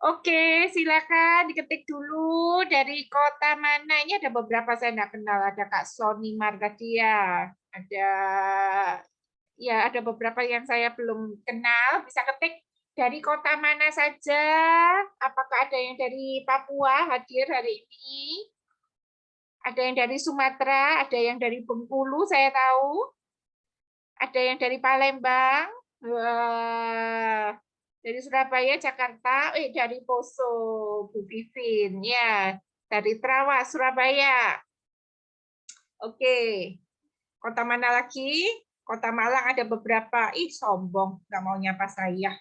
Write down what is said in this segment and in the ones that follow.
Oke, silakan diketik dulu dari kota mana. Ini ada beberapa saya nggak kenal. Ada Kak Sony Margadia, ada ya ada beberapa yang saya belum kenal. Bisa ketik dari kota mana saja. Apakah ada yang dari Papua hadir hari ini? Ada yang dari Sumatera, ada yang dari Bengkulu, saya tahu. Ada yang dari Palembang. Wah, dari Surabaya, Jakarta, dari Poso, Bu Vivin, ya, dari Trawas, Surabaya. Oke, kota mana lagi? Kota Malang ada beberapa. Ih, sombong, nggak mau nyapa saya.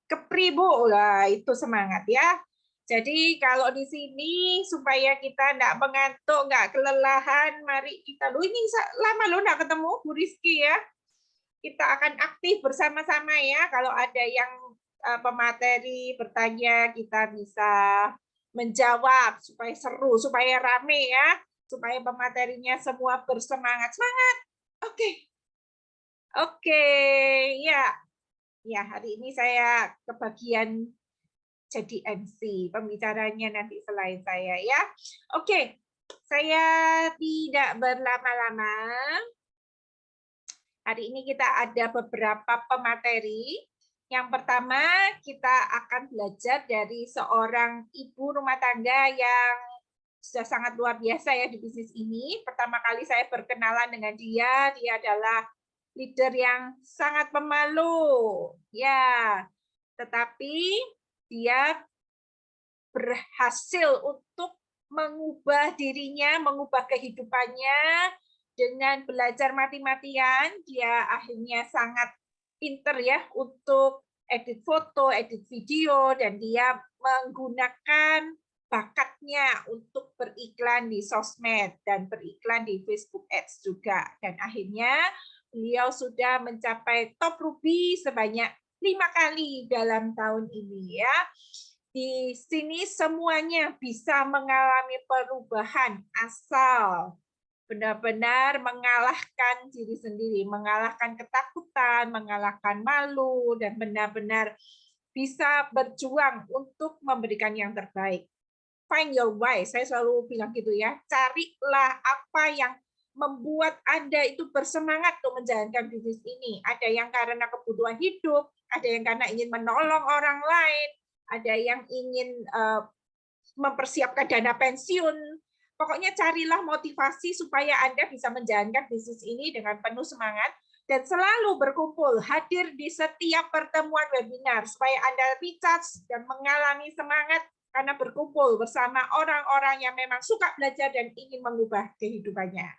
Kepri, Bu, lah itu semangat ya. Jadi kalau di sini supaya kita nggak mengantuk, nggak kelelahan, mari kita ini lama loh nggak ketemu Bu Rizky ya. Kita akan aktif bersama-sama ya. Kalau ada yang pemateri bertanya, kita bisa menjawab supaya seru, supaya rame ya, supaya pematerinya semua bersemangat. Semangat. Oke. Oke, ya. Ya, hari ini saya kebagian jadi MC, pembicaranya nanti selain saya ya. Oke, saya tidak berlama-lama. Hari ini kita ada beberapa pemateri. Yang pertama, kita akan belajar dari seorang ibu rumah tangga yang sudah sangat luar biasa ya di bisnis ini. Pertama kali saya berkenalan dengan dia, dia adalah leader yang sangat pemalu. Ya, tetapi dia berhasil untuk mengubah dirinya, mengubah kehidupannya dengan belajar mati-matian. Dia akhirnya sangat pinter ya untuk edit foto, edit video, dan dia menggunakan bakatnya untuk beriklan di sosmed dan beriklan di Facebook Ads juga. Dan akhirnya beliau sudah mencapai top Ruby sebanyak 5 kali dalam tahun ini ya. Di sini semuanya bisa mengalami perubahan asal benar-benar mengalahkan diri sendiri, mengalahkan ketakutan, mengalahkan malu, dan benar-benar bisa berjuang untuk memberikan yang terbaik. Find your why, saya selalu bilang gitu ya, carilah apa yang membuat Anda itu bersemangat untuk menjalankan bisnis ini. Ada yang karena kebutuhan hidup, ada yang karena ingin menolong orang lain, ada yang ingin mempersiapkan dana pensiun. Pokoknya carilah motivasi supaya Anda bisa menjalankan bisnis ini dengan penuh semangat dan selalu berkumpul, hadir di setiap pertemuan webinar supaya Anda recharge dan mengalami semangat karena berkumpul bersama orang-orang yang memang suka belajar dan ingin mengubah kehidupannya.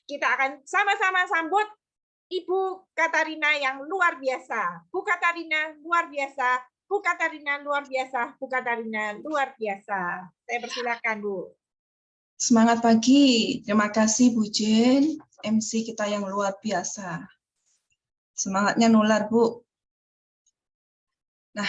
Kita akan sama-sama sambut Ibu Katarina yang luar biasa. Bu Katarina luar biasa. Bu Katarina luar biasa. Bu Katarina luar biasa. Saya persilakan, Bu. Semangat pagi. Terima kasih Bu Jen, MC kita yang luar biasa. Semangatnya nular, Bu. Nah,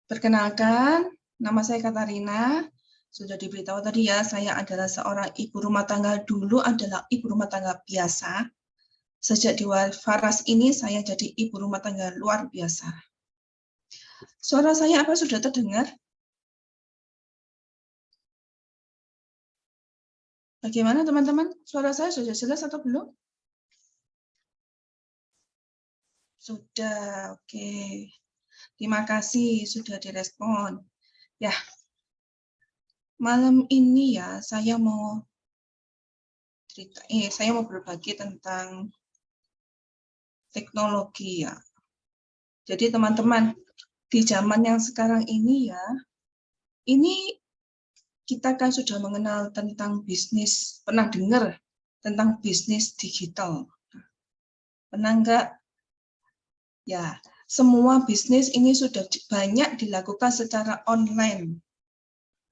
perkenalkan, nama saya Katarina. Sudah diberitahu tadi ya, saya adalah seorang ibu rumah tangga. Dulu adalah ibu rumah tangga biasa. Sejak di Faras ini, saya jadi ibu rumah tangga luar biasa. Suara saya apa sudah terdengar? Bagaimana teman-teman? Suara saya sudah jelas atau belum? Sudah, oke. Terima kasih sudah direspon. Ya, malam ini ya saya mau berbagi tentang teknologi ya. Jadi teman-teman, di zaman yang sekarang ini ya, ini kita kan sudah mengenal tentang bisnis, pernah dengar tentang bisnis digital. Pernah enggak? Ya, semua bisnis ini sudah banyak dilakukan secara online.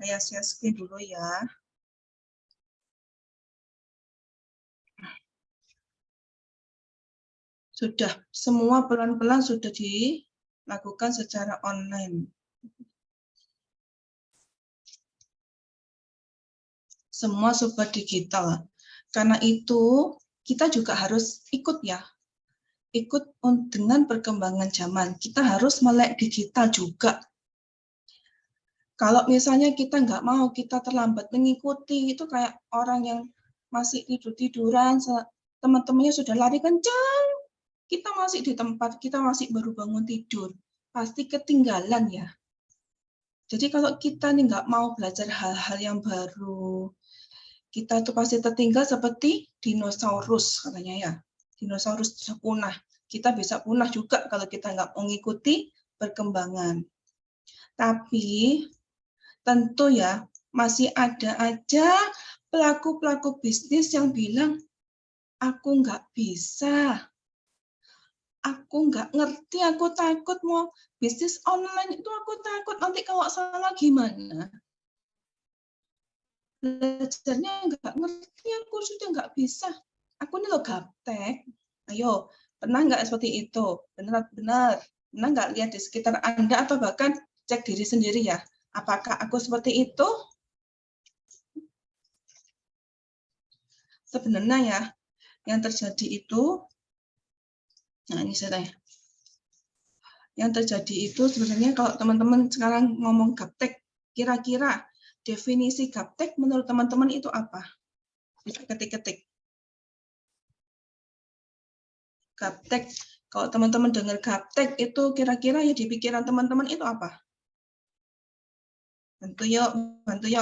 Saya share screen dulu ya. Sudah, semua pelan-pelan sudah dilakukan secara online. Semua serba digital. Karena itu, kita juga harus ikut ya. ikut dengan perkembangan zaman. Kita harus melek digital juga. Kalau misalnya kita nggak mau, kita terlambat mengikuti, itu kayak orang yang masih tidur-tiduran, teman-temannya sudah lari kencang, kita masih di tempat, kita masih baru bangun tidur, pasti ketinggalan ya. Jadi kalau kita nih nggak mau belajar hal-hal yang baru, kita tuh pasti tertinggal seperti dinosaurus katanya ya. Dinosaurus bisa punah. Kita bisa punah juga kalau kita nggak mengikuti perkembangan. Tapi tentu ya, masih ada aja pelaku-pelaku bisnis yang bilang, aku nggak bisa, aku nggak ngerti, aku takut mau bisnis online itu aku takut, nanti kalau salah gimana? Belajarnya nggak ngerti, aku sudah nggak bisa. Aku ini loh gaptek. Ayo, pernah nggak seperti itu? Benar-benar. Pernah nggak lihat di sekitar Anda atau bahkan cek diri sendiri ya? Apakah aku seperti itu? Sebenarnya ya, yang terjadi itu, nah ini saya tanya, yang terjadi itu sebenarnya kalau teman-teman sekarang ngomong gaptek, kira-kira definisi gaptek menurut teman-teman itu apa? Bisa ketik-ketik. Gaptek, kalau teman-teman dengar gaptek itu kira-kira ya di pikiran teman-teman itu apa? Bantu yuk,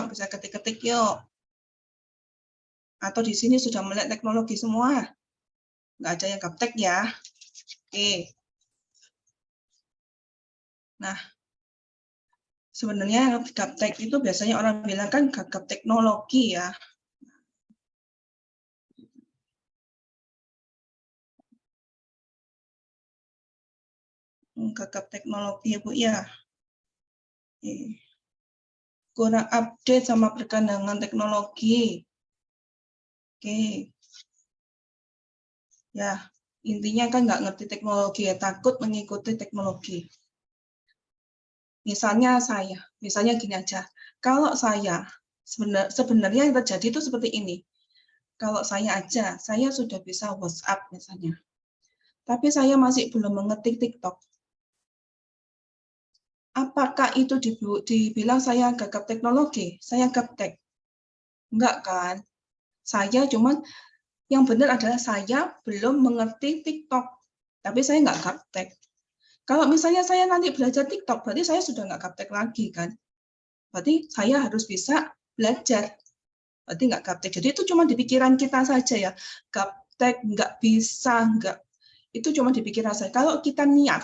bisa ketik-ketik yuk. Atau di sini sudah melek teknologi semua? Nggak ada yang gaptek ya. Oke. Nah, sebenarnya gaptek itu biasanya orang bilang kan gagap teknologi ya. Gagap teknologi ya Bu ya. Oke. Kurang update sama perkembangan teknologi. Oke. Ya, intinya kan nggak ngerti teknologi ya, takut mengikuti teknologi. Misalnya gini aja, kalau saya, sebenarnya yang terjadi itu seperti ini. Kalau saya aja, saya sudah bisa WhatsApp misalnya. Tapi saya masih belum mengetik TikTok. Apakah itu dibilang saya gagap teknologi? Saya gaptek? Enggak kan? Saya cuman, yang benar adalah saya belum mengerti TikTok. Tapi saya nggak gaptek. Kalau misalnya saya nanti belajar TikTok, berarti saya sudah nggak gaptek lagi kan? Berarti saya harus bisa belajar. Berarti nggak gaptek. Jadi itu cuma di pikiran kita saja ya. Gaptek, nggak bisa, nggak. Itu cuma di pikiran saya. Kalau kita niat,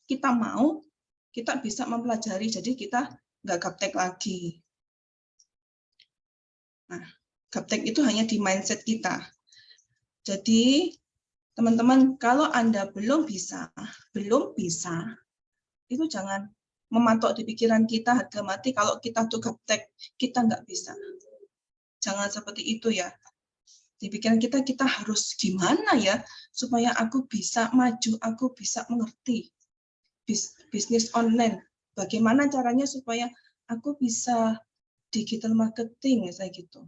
kita mau, kita bisa mempelajari. Jadi kita nggak gaptek lagi. Nah, gaptek itu hanya di mindset kita. Jadi teman-teman, kalau Anda belum bisa, itu jangan mematok di pikiran kita harga mati kalau kita tuh gaptek, kita nggak bisa. Jangan seperti itu ya. Di pikiran kita, kita harus gimana ya supaya aku bisa maju, aku bisa mengerti bisnis online. Bagaimana caranya supaya aku bisa digital marketing, misalnya gitu.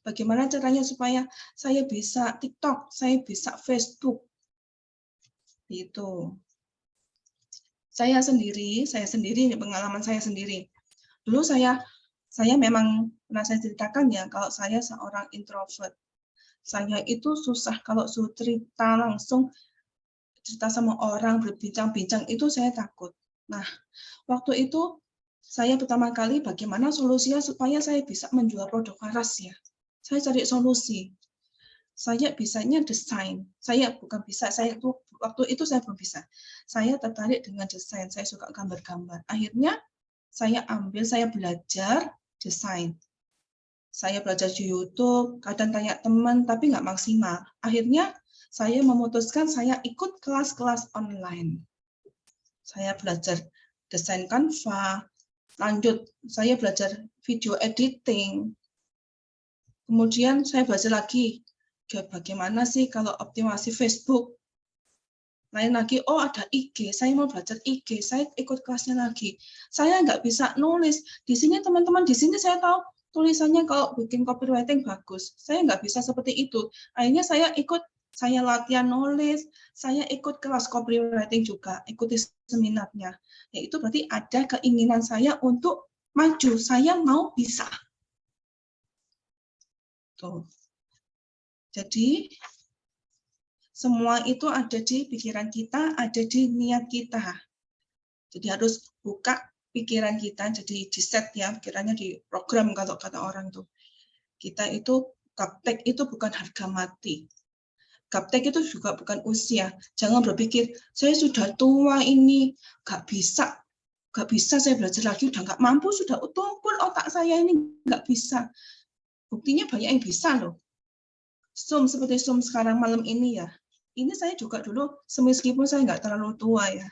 Bagaimana caranya supaya saya bisa TikTok, saya bisa Facebook. Itu. Saya sendiri ini pengalaman saya sendiri. Dulu saya memang pernah saya ceritakan ya, kalau saya seorang introvert. Saya itu susah kalau suruh cerita langsung, cerita sama orang, berbincang-bincang, itu saya takut. Nah, waktu itu saya pertama kali bagaimana solusinya supaya saya bisa menjual produk waras ya. Saya cari solusi. Saya bisanya desain. Saya bukan bisa, waktu itu saya belum bisa. Saya tertarik dengan desain, saya suka gambar-gambar. Akhirnya saya belajar desain. Saya belajar di YouTube, kadang tanya teman, tapi nggak maksimal. Akhirnya saya memutuskan saya ikut kelas-kelas online. Saya belajar desain Canva, lanjut saya belajar video editing. Kemudian saya belajar lagi, bagaimana sih kalau optimasi Facebook. Lain lagi, oh ada IG, saya mau belajar IG, saya ikut kelasnya lagi. Saya nggak bisa nulis. Di sini teman-teman, di sini saya tahu tulisannya kalau bikin copywriting bagus. Saya nggak bisa seperti itu. Akhirnya saya ikut saya latihan nulis, saya ikut kelas copywriting juga, ikuti seminarnya. Ya, itu berarti ada keinginan saya untuk maju, saya mau bisa. Tuh. Jadi, semua itu ada di pikiran kita, ada di niat kita. Jadi harus buka pikiran kita, jadi di set ya, pikirannya di program kalau kata orang tuh. Kita itu, gaptek itu bukan harga mati. Gaptek itu juga bukan usia. Jangan berpikir, saya sudah tua ini, nggak bisa saya belajar lagi, udah nggak mampu, sudah tumpul otak saya ini, nggak bisa. Buktinya banyak yang bisa loh. Zoom seperti Zoom sekarang malam ini ya. Ini saya juga dulu, meskipun saya nggak terlalu tua ya,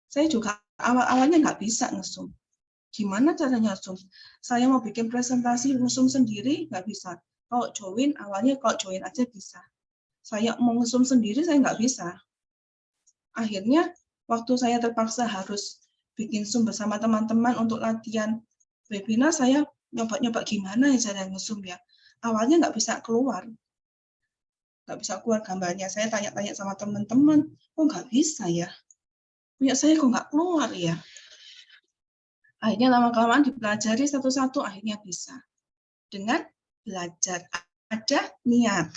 saya juga awal-awalnya nggak bisa nge-Zoom. Gimana caranya Zoom? Saya mau bikin presentasi nge-Zoom sendiri, nggak bisa. Kalau join, awalnya kalau join aja bisa. Saya mau nge-Zoom sendiri, saya nggak bisa. Akhirnya, waktu saya terpaksa harus bikin Zoom bersama teman-teman untuk latihan webinar, saya nyoba-nyoba gimana ya cara nge-Zoom ya. Awalnya nggak bisa keluar gambarnya. Saya tanya-tanya sama teman-teman, kok nggak bisa ya? Punya saya kok nggak keluar ya? Akhirnya lama-kelamaan dipelajari satu-satu, akhirnya bisa. Dengan belajar, ada niat.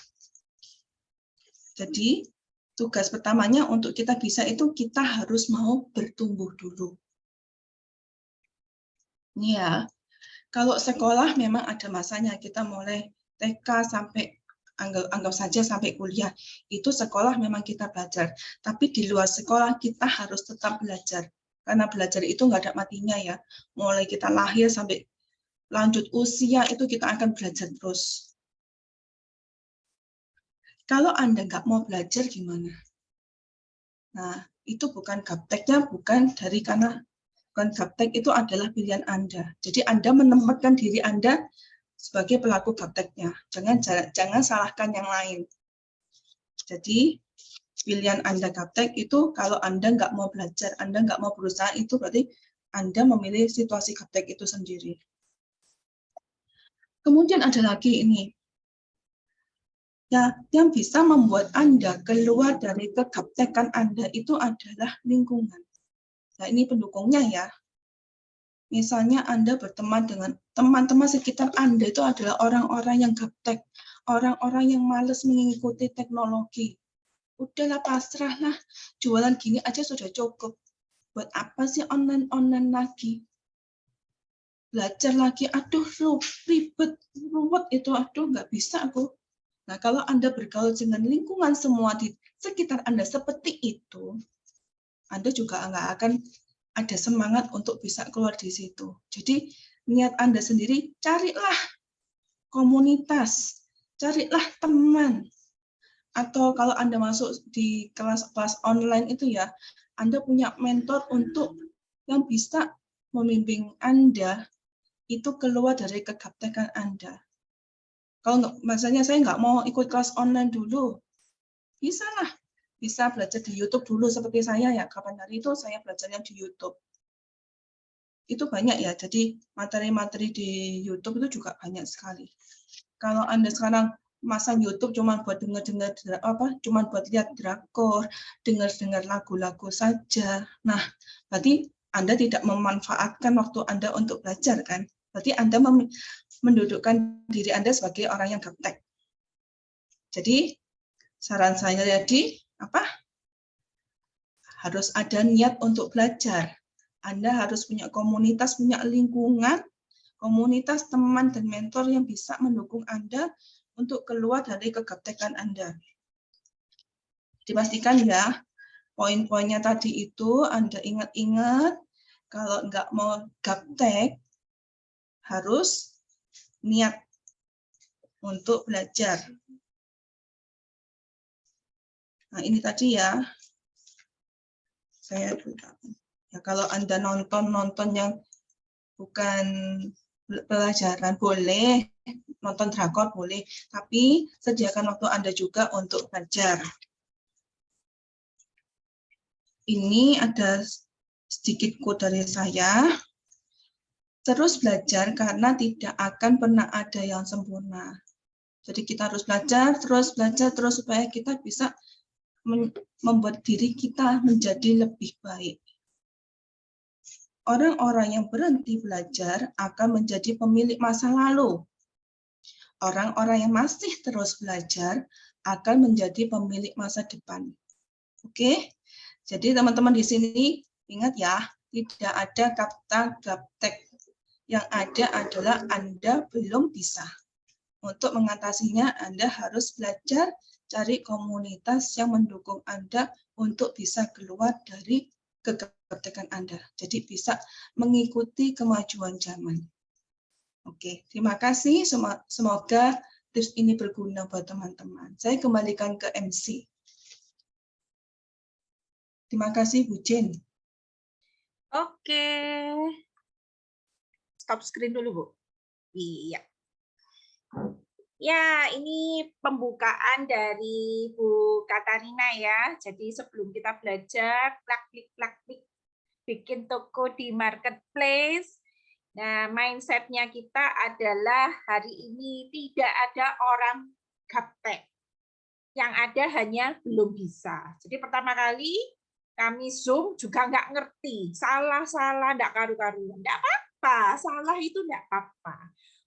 Jadi, tugas pertamanya untuk kita bisa itu kita harus mau bertumbuh dulu. Ini ya, kalau sekolah memang ada masanya, kita mulai TK sampai anggap saja sampai kuliah, itu sekolah memang kita belajar. Tapi di luar sekolah kita harus tetap belajar. Karena belajar itu nggak ada matinya ya. Mulai kita lahir sampai lanjut usia, itu kita akan belajar terus. Kalau Anda nggak mau belajar, gimana? Nah, itu bukan gapteknya, bukan gaptek itu adalah pilihan Anda. Jadi Anda menempatkan diri Anda sebagai pelaku gapteknya. Jangan salahkan yang lain. Jadi, pilihan Anda gaptek itu kalau Anda nggak mau belajar, Anda nggak mau berusaha, itu berarti Anda memilih situasi gaptek itu sendiri. Kemudian ada lagi ini. Ya, yang bisa membuat Anda keluar dari kegaptekan Anda itu adalah lingkungan. Nah, ini pendukungnya ya. Misalnya Anda berteman dengan teman-teman sekitar Anda itu adalah orang-orang yang gaptek, orang-orang yang malas mengikuti teknologi. Udahlah, pasrahlah, jualan gini aja sudah cukup. Buat apa sih online lagi? Belajar lagi, aduh ribet, ruwet itu, aduh nggak bisa aku. Nah, kalau Anda bergaul dengan lingkungan semua di sekitar Anda seperti itu, Anda juga nggak akan ada semangat untuk bisa keluar di situ. Jadi, niat Anda sendiri, carilah komunitas, carilah teman. Atau kalau Anda masuk di kelas-kelas online itu ya, Anda punya mentor untuk yang bisa membimbing Anda itu keluar dari kegaptekan Anda. Kalau misalnya saya nggak mau ikut kelas online dulu, bisa lah. Bisa belajar di YouTube dulu seperti saya ya, kapan hari itu saya belajarnya di YouTube. Itu banyak ya, jadi materi-materi di YouTube itu juga banyak sekali. Kalau Anda sekarang masang YouTube cuma buat dengar-dengar cuma buat lihat drakor, dengar-dengar lagu-lagu saja. Nah, berarti Anda tidak memanfaatkan waktu Anda untuk belajar kan? Berarti Anda mendudukkan diri Anda sebagai orang yang gaptek. Jadi, saran saya tadi apa? Harus ada niat untuk belajar. Anda harus punya komunitas, punya lingkungan, komunitas teman dan mentor yang bisa mendukung Anda untuk keluar dari kegaptekan Anda. Dipastikan ya, poin-poinnya tadi itu Anda ingat-ingat, kalau nggak mau gaptek, harus niat untuk belajar. Nah, ini tadi ya, saya ya kalau Anda nonton yang bukan pelajaran boleh, nonton drakor boleh, tapi sediakan waktu Anda juga untuk belajar. Ini ada sedikit quote dari saya. Terus belajar karena tidak akan pernah ada yang sempurna. Jadi kita harus belajar terus supaya kita bisa membuat diri kita menjadi lebih baik. Orang-orang yang berhenti belajar akan menjadi pemilik masa lalu. Orang-orang yang masih terus belajar akan menjadi pemilik masa depan. Oke? Jadi teman-teman di sini ingat ya, tidak ada kata gaptek. Yang ada adalah Anda belum bisa. Untuk mengatasinya, Anda harus belajar cari komunitas yang mendukung Anda untuk bisa keluar dari kegaptekan Anda. Jadi bisa mengikuti kemajuan zaman. Oke, terima kasih. Semoga tips ini berguna buat teman-teman. Saya kembalikan ke MC. Terima kasih, Bu Jen. Oke. Stop screen dulu, Bu. Iya. Ya, ini pembukaan dari Bu Katarina ya. Jadi sebelum kita belajar, plak-klik bikin toko di marketplace. Nah, mindset-nya kita adalah hari ini tidak ada orang gaptek. Yang ada hanya belum bisa. Jadi pertama kali kami Zoom juga nggak ngerti. Salah-salah, nggak karu-karuan. Nggak apa-apa, salah itu nggak apa-apa.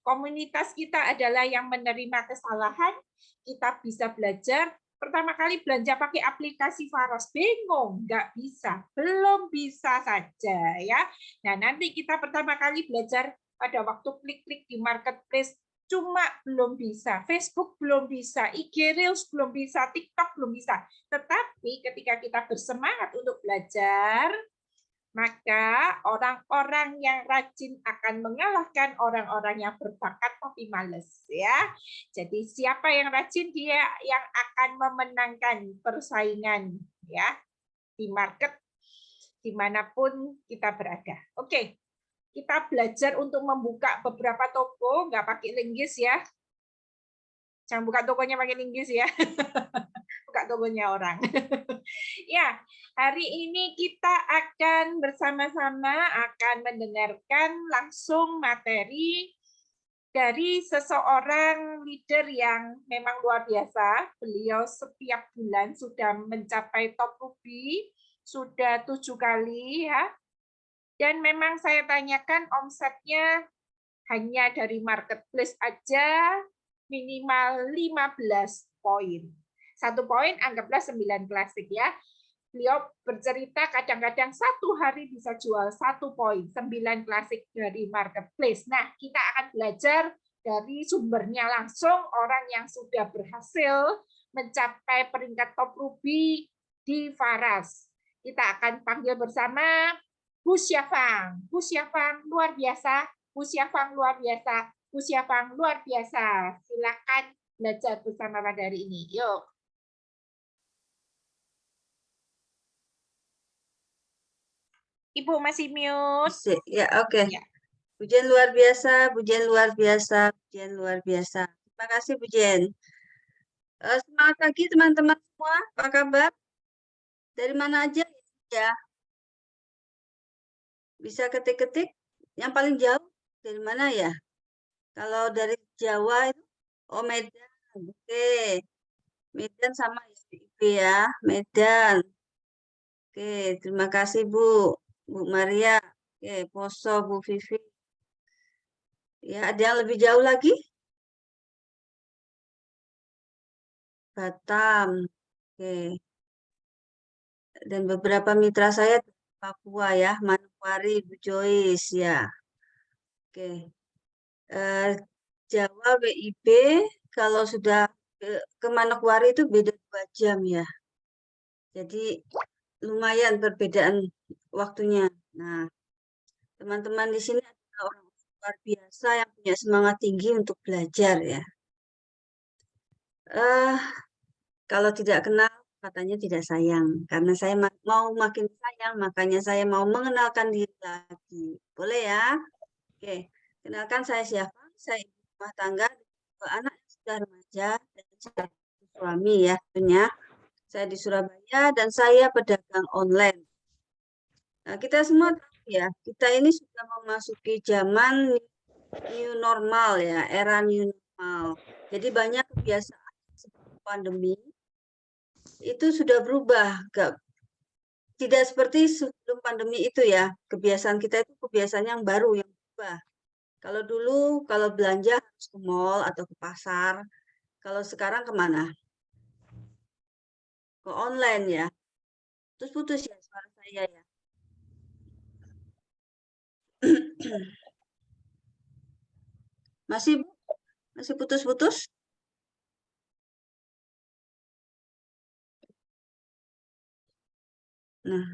Komunitas kita adalah yang menerima kesalahan, kita bisa belajar. Pertama kali belanja pakai aplikasi Faros, bingung, nggak bisa, belum bisa saja ya. Nah nanti kita pertama kali belajar pada waktu klik-klik di marketplace, cuma belum bisa, Facebook belum bisa, IG Reels belum bisa, TikTok belum bisa. Tetapi ketika kita bersemangat untuk belajar, maka orang-orang yang rajin akan mengalahkan orang-orang yang berbakat tapi males ya. Jadi siapa yang rajin dia yang akan memenangkan persaingan ya di market dimanapun kita berada. Oke, kita belajar untuk membuka beberapa toko, nggak pakai linggis ya. Jangan buka tokonya pakai linggis ya. Buka tokonya orang. Ya, hari ini kita akan bersama-sama akan mendengarkan langsung materi dari seseorang leader yang memang luar biasa. Beliau setiap bulan sudah mencapai top Ruby, sudah 7 kali ya. Dan memang saya tanyakan omsetnya hanya dari marketplace aja minimal 15 poin. 1 poin anggaplah 9 klasik ya. Beliau bercerita kadang-kadang 1 hari bisa jual 1 poin, 9 klasik dari marketplace. Nah, kita akan belajar dari sumbernya langsung orang yang sudah berhasil mencapai peringkat top Ruby di Faras. Kita akan panggil bersama Bu Syafang. Bu Syafang luar biasa. Bu Syafang luar biasa. Bu Syafang luar biasa. Silakan belajar bersama pada hari ini. Yuk. Ibu masih mute. Ya, oke. Ya. Pujian luar biasa, pujian luar biasa, pujian luar biasa. Terima kasih, Pujian. Semangat pagi, teman-teman semua. Apa kabar? Dari mana aja ya? Bisa ketik-ketik. Yang paling jauh dari mana ya? Kalau dari Jawa itu, oh Medan. Oke. Medan sama ya, Medan. Oke, terima kasih Bu. Bu Maria. Oke, Poso, Bu Vivi. Ya, ada yang lebih jauh lagi? Batam. Oke. Dan beberapa mitra saya di Papua ya, Manokwari, Bu Joyce ya. Oke. Jawa WIB kalau sudah ke Manokwari itu beda 2 jam ya. Jadi lumayan perbedaan waktunya. Nah, teman-teman di sini adalah orang luar biasa yang punya semangat tinggi untuk belajar ya. Kalau tidak kenal katanya tidak sayang. Karena saya mau makin sayang, makanya saya mau mengenalkan diri lagi. Boleh ya? Oke, kenalkan saya siapa? Saya ibu rumah tangga, 2 anak yang sudah remaja, dan 1 suami ya tentunya. Saya di Surabaya dan saya pedagang online. Nah, kita semua tahu ya, kita ini sudah memasuki zaman new normal ya, era new normal. Jadi banyak kebiasaan sebelum pandemi itu sudah berubah, tidak seperti sebelum pandemi itu ya. Kebiasaan kita itu kebiasaan yang baru yang berubah. Kalau dulu kalau belanja harus ke mall atau ke pasar, kalau sekarang kemana? Ke online ya. Terus putus ya suara saya ya. Masih Bu? Masih putus-putus? Nah,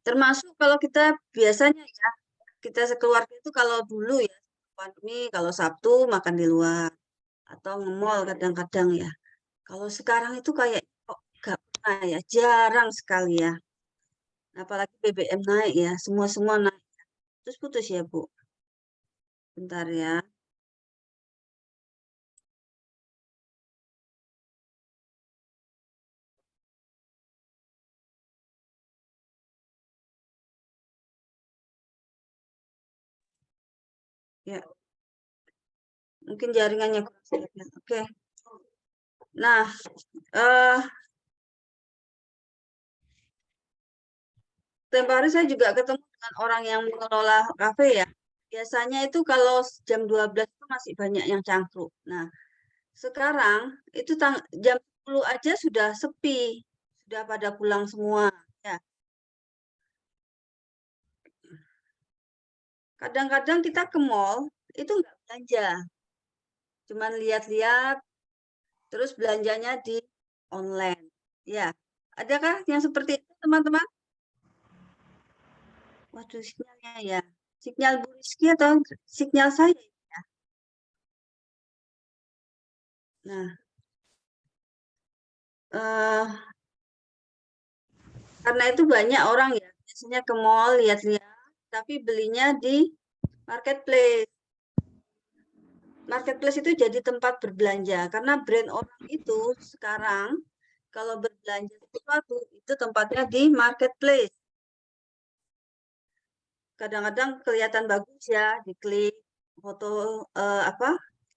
termasuk kalau kita biasanya ya, kita sekeluarga itu kalau dulu ya, pandemi kalau Sabtu makan di luar atau nge-mall kadang-kadang ya. Kalau sekarang itu kayak kok nggak pernah ya, jarang sekali ya. Apalagi BBM naik ya, semua-semua naik. Terus putus ya, Bu. Bentar ya. Ya, mungkin jaringannya kurang stabil. Oke. Nah, tempo hari saya juga ketemu dengan orang yang mengelola kafe ya. Biasanya itu kalau jam 12 itu masih banyak yang cangkruk. Nah, sekarang itu jam 10 aja sudah sepi. Sudah pada pulang semua. Ya. Kadang-kadang kita ke mall itu nggak belanja. Cuman lihat-lihat, terus belanjanya di online. Ya, adakah yang seperti itu teman-teman? Waduh, sinyalnya ya. Sinyal Bu Rizky atau sinyal saya? Nah, eh, karena itu banyak orang ya, biasanya ke mall lihat-lihat, tapi belinya di marketplace. Marketplace itu jadi tempat berbelanja, karena brand orang itu sekarang kalau berbelanja sesuatu itu tempatnya di marketplace. Kadang-kadang kelihatan bagus ya, diklik foto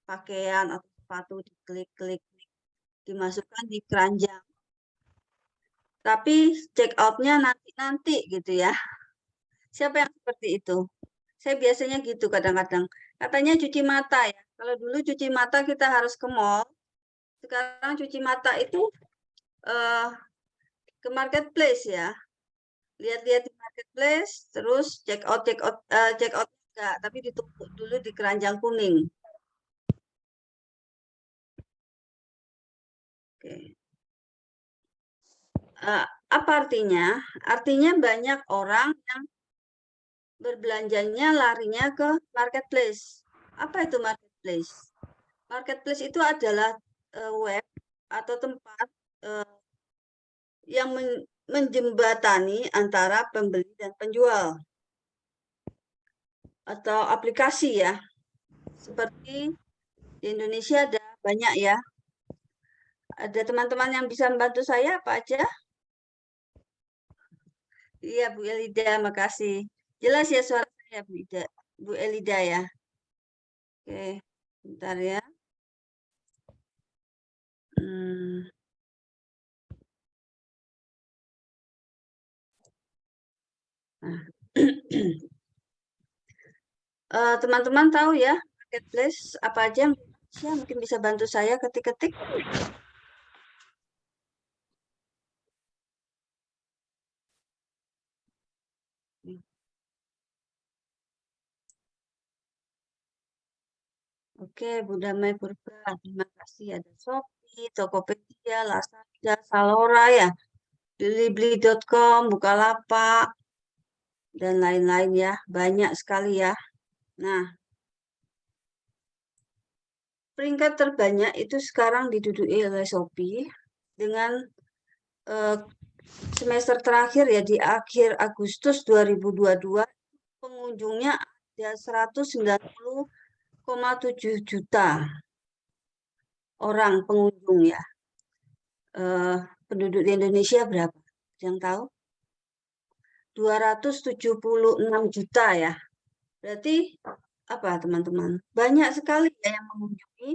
pakaian atau sepatu, diklik-klik, dimasukkan di keranjang. Tapi check out-nya nanti-nanti gitu ya. Siapa yang seperti itu? Saya biasanya gitu kadang-kadang. Katanya cuci mata ya. Kalau dulu cuci mata kita harus ke mall. Sekarang cuci mata itu eh, ke marketplace ya. Lihat-lihat di marketplace, terus check out enggak, tapi ditumpuk dulu di keranjang kuning. Oke. Apa artinya? Artinya banyak orang yang berbelanjanya larinya ke marketplace. Apa itu marketplace? Marketplace itu adalah web atau tempat yang menjembatani antara pembeli dan penjual atau aplikasi ya. Seperti di Indonesia ada banyak ya. Ada teman-teman yang bisa membantu saya apa aja? Iya Bu Elida, makasih. Jelas ya suara saya Bu Elida ya. Oke, bentar ya. Nah. Teman-teman tahu ya marketplace apa aja yang mungkin bisa bantu saya ketik-ketik. Oke, Bu Damai Purba, terima kasih. Ada Shopee, Tokopedia, Lazada, Zalora ya, Blibli.com, Bukalapak, dan lain-lain ya. Banyak sekali ya. Nah, peringkat terbanyak itu sekarang diduduki oleh Shopee dengan semester terakhir ya di akhir Agustus 2022 pengunjungnya ada 190,7 juta orang pengunjung ya. Penduduk di Indonesia berapa? Yang tahu? 276 juta ya. Berarti apa teman-teman? Banyak sekali ya yang mengunjungi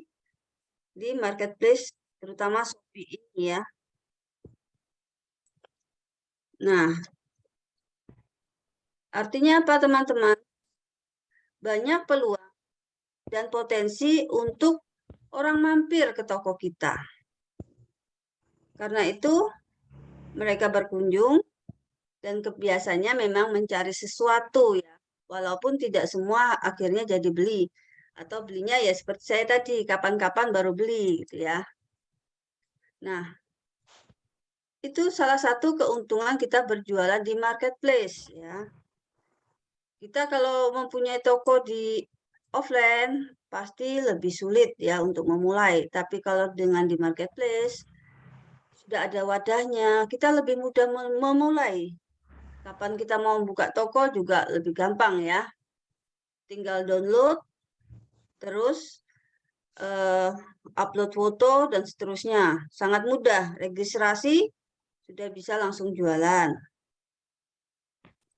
di marketplace, terutama Shopee ini ya. Nah, artinya apa teman-teman? Banyak peluang dan potensi untuk orang mampir ke toko kita. Karena itu, mereka berkunjung dan biasanya memang mencari sesuatu ya. Walaupun tidak semua akhirnya jadi beli. Atau belinya ya seperti saya tadi, kapan-kapan baru beli gitu ya. Nah, itu salah satu keuntungan kita berjualan di marketplace ya. Kita kalau mempunyai toko di offline pasti lebih sulit ya untuk memulai. Tapi kalau dengan di marketplace sudah ada wadahnya, kita lebih mudah memulai. Kapan kita mau buka toko juga lebih gampang ya. Tinggal download, terus upload foto dan seterusnya. Sangat mudah, registrasi sudah bisa langsung jualan.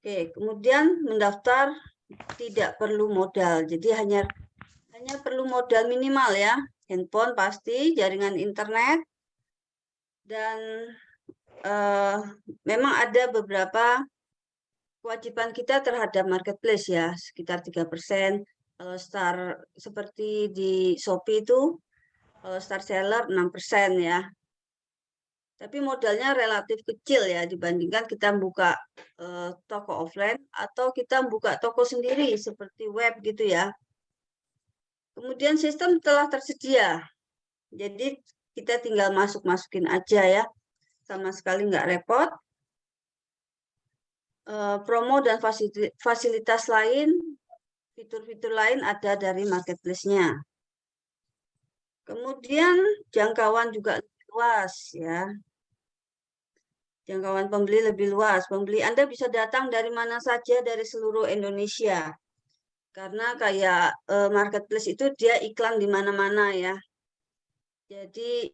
Oke, kemudian mendaftar tidak perlu modal. Jadi hanya perlu modal minimal ya. Handphone pasti, jaringan internet, dan memang ada beberapa kewajiban kita terhadap marketplace ya, sekitar 3%. Kalau start seperti di Shopee itu, kalau start seller 6% ya. Tapi modalnya relatif kecil ya dibandingkan kita buka toko offline atau kita buka toko sendiri seperti web gitu ya. Kemudian sistem telah tersedia. Jadi kita tinggal masukin aja ya. Sama sekali nggak repot. Promo dan fasilitas lain, fitur-fitur lain ada dari marketplace-nya. Kemudian jangkauan juga lebih luas ya. Jangkauan pembeli lebih luas. Pembeli Anda bisa datang dari mana saja dari seluruh Indonesia. Karena kayak marketplace itu dia iklan di mana-mana ya. Jadi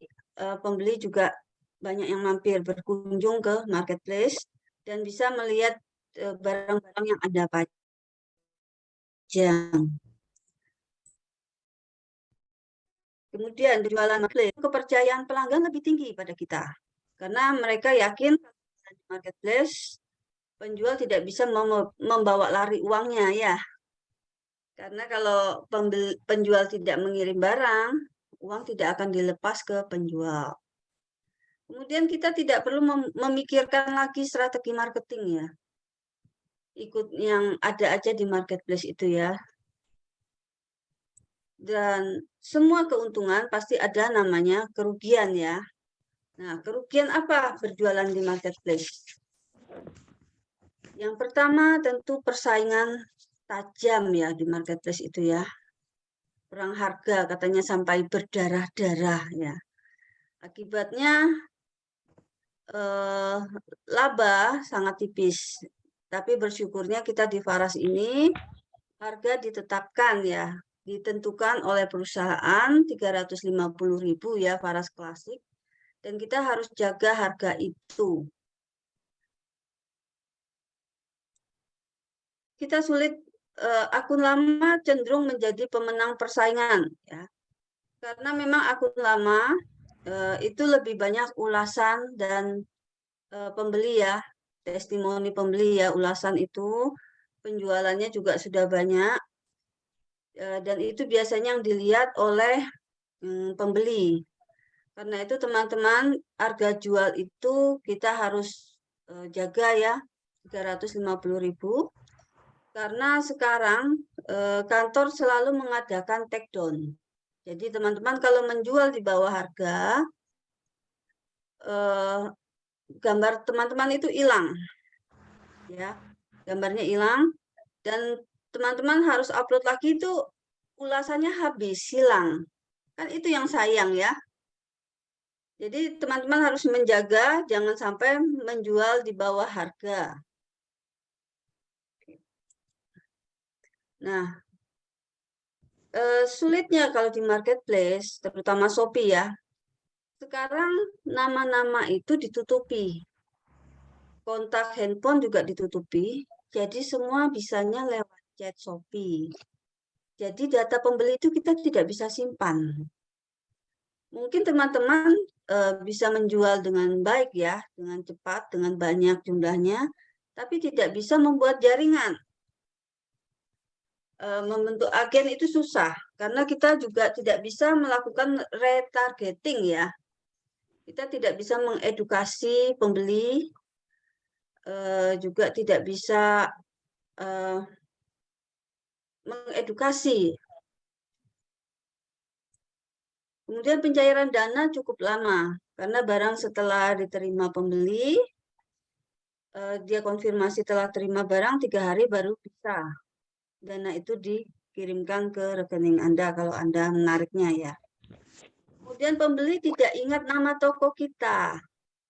pembeli juga banyak yang mampir berkunjung ke marketplace dan bisa melihat barang-barang yang Anda pajang. Kemudian jualan marketplace, kepercayaan pelanggan lebih tinggi pada kita. Karena mereka yakin di marketplace penjual tidak bisa membawa lari uangnya ya. Karena kalau penjual tidak mengirim barang, uang tidak akan dilepas ke penjual. Kemudian kita tidak perlu memikirkan lagi strategi marketing ya. Ikut yang ada aja di marketplace itu ya. Dan semua keuntungan pasti ada namanya kerugian ya. Nah, kerugian apa berjualan di marketplace? Yang pertama tentu persaingan tajam ya di marketplace itu ya. Perang harga katanya sampai berdarah-darah ya. Akibatnya laba sangat tipis. Tapi bersyukurnya kita di Faras ini harga ditetapkan ya, ditentukan oleh perusahaan 350.000 ya Faras Klasik, dan kita harus jaga harga itu. Kita sulit, akun lama cenderung menjadi pemenang persaingan ya, karena memang akun lama itu lebih banyak ulasan dan pembeli ya, testimoni pembeli ya, ulasan itu penjualannya juga sudah banyak. Dan itu biasanya yang dilihat oleh pembeli. Karena itu teman-teman, harga jual itu kita harus jaga ya, 350.000. Karena sekarang kantor selalu mengadakan take down. Jadi teman-teman kalau menjual di bawah harga, gambar teman-teman itu hilang. Ya, gambarnya hilang. Dan teman-teman harus upload lagi itu ulasannya habis, hilang. Kan itu yang sayang ya. Jadi teman-teman harus menjaga jangan sampai menjual di bawah harga. Nah, sulitnya kalau di marketplace, terutama Shopee ya, sekarang nama-nama itu ditutupi. Kontak handphone juga ditutupi, jadi semua bisanya lewat chat Shopee. Jadi data pembeli itu kita tidak bisa simpan. Mungkin teman-teman bisa menjual dengan baik ya, dengan cepat, dengan banyak jumlahnya, tapi tidak bisa membuat jaringan. Membentuk agen itu susah, karena kita juga tidak bisa melakukan retargeting ya. Kita tidak bisa mengedukasi pembeli, juga tidak bisa mengedukasi. Kemudian pencairan dana cukup lama, karena barang setelah diterima pembeli, dia konfirmasi telah terima barang 3 hari baru bisa dana itu dikirimkan ke rekening Anda kalau Anda menariknya ya. Kemudian pembeli tidak ingat nama toko kita.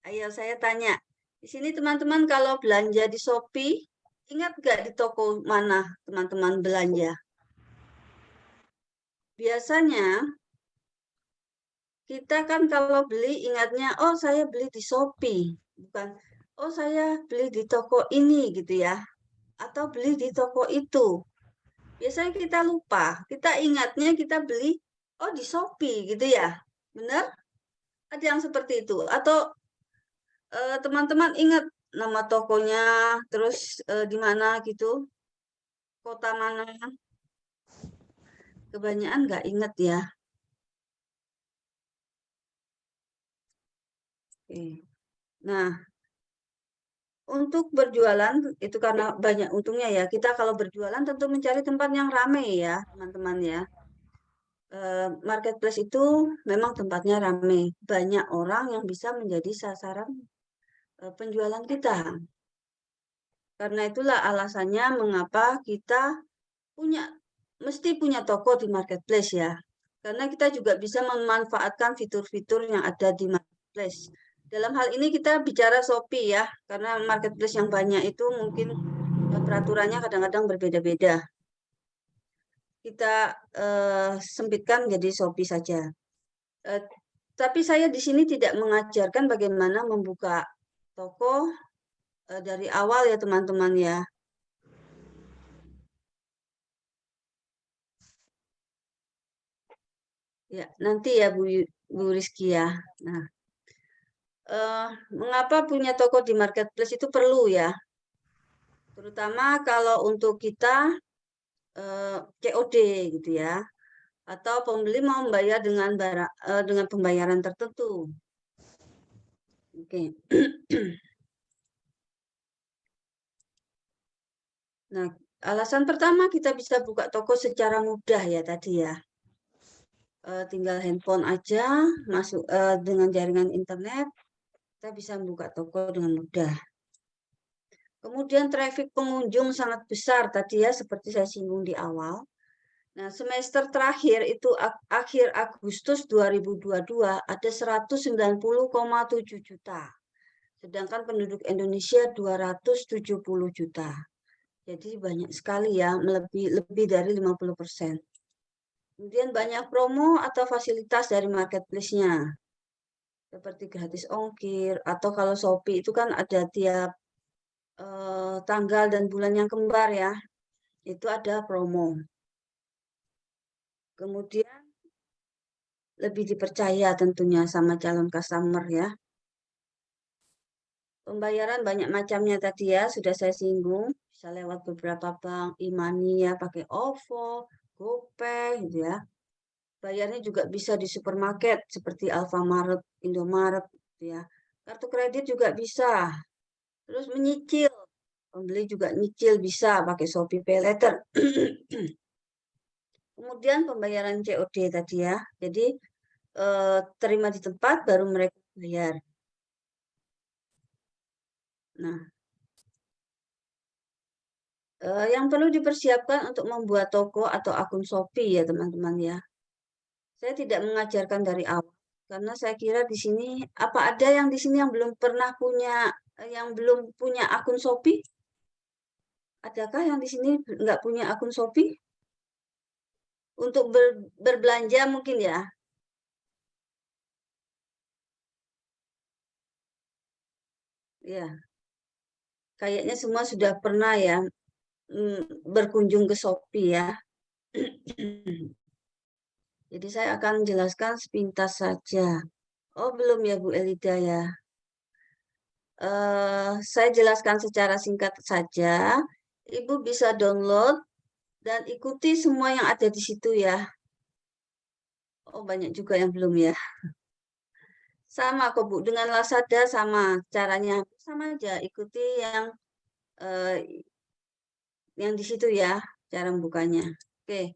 Ayo saya tanya, di sini teman-teman kalau belanja di Shopee, ingat nggak di toko mana teman-teman belanja? Biasanya kita kan kalau beli ingatnya, oh saya beli di Shopee, bukan, oh saya beli di toko ini gitu ya, atau beli di toko itu. Biasanya kita lupa, kita ingatnya kita beli, oh di Shopee gitu ya, benar? Ada yang seperti itu, atau teman-teman ingat nama tokonya, terus di mana gitu, kota mana? Kebanyakan nggak ingat ya. Oke. Nah, untuk berjualan itu karena banyak untungnya ya. Kita kalau berjualan tentu mencari tempat yang ramai ya, teman-teman ya. Marketplace itu memang tempatnya ramai. Banyak orang yang bisa menjadi sasaran penjualan kita. Karena itulah alasannya mengapa kita mesti punya toko di marketplace ya. Karena kita juga bisa memanfaatkan fitur-fitur yang ada di marketplace. Dalam hal ini kita bicara Shopee ya, karena marketplace yang banyak itu mungkin peraturannya kadang-kadang berbeda-beda. Kita sempitkan menjadi Shopee saja. Tapi saya di sini tidak mengajarkan bagaimana membuka toko dari awal ya teman-teman ya. Ya, nanti ya Bu Rizky ya. Nah, mengapa punya toko di marketplace itu perlu ya? Terutama kalau untuk kita COD gitu ya, atau pembeli mau membayar dengan pembayaran tertentu. Oke. Nah, alasan pertama kita bisa buka toko secara mudah ya tadi ya. Tinggal handphone aja, masuk dengan jaringan internet, kita bisa membuka toko dengan mudah. Kemudian traffic pengunjung sangat besar tadi ya, seperti saya singgung di awal. Nah, semester terakhir itu akhir Agustus 2022 ada 190,7 juta. Sedangkan penduduk Indonesia 270 juta. Jadi banyak sekali ya, lebih dari 50%. Kemudian banyak promo atau fasilitas dari marketplace-nya. Seperti gratis ongkir, atau kalau Shopee itu kan ada tiap tanggal dan bulan yang kembar ya. Itu ada promo. Kemudian lebih dipercaya tentunya sama calon customer ya. Pembayaran banyak macamnya tadi ya, sudah saya singgung. Bisa lewat beberapa bank, e-money ya, pakai OVO, GoPay gitu ya. Bayarnya juga bisa di supermarket seperti Alfamart, Indomaret gitu ya. Kartu kredit juga bisa. Terus menyicil. Pembeli juga nyicil bisa pakai Shopee Pay Later. Kemudian pembayaran COD tadi ya. Jadi terima di tempat baru mereka bayar. Nah, yang perlu dipersiapkan untuk membuat toko atau akun Shopee ya teman-teman ya. Saya tidak mengajarkan dari awal karena saya kira di sini apa ada yang di sini yang belum pernah punya yang belum punya akun Shopee? Adakah yang di sini nggak punya akun Shopee? Untuk berbelanja mungkin ya. Ya, kayaknya semua sudah pernah ya berkunjung ke Shopee ya. Jadi saya akan menjelaskan sepintas saja. Oh, belum ya Bu Elida ya. Saya jelaskan secara singkat saja. Ibu bisa download dan ikuti semua yang ada di situ ya. Oh, banyak juga yang belum ya. Sama kok Bu, dengan Lazada sama caranya. Sama aja, ikuti yang di situ ya, cara membukanya. Oke.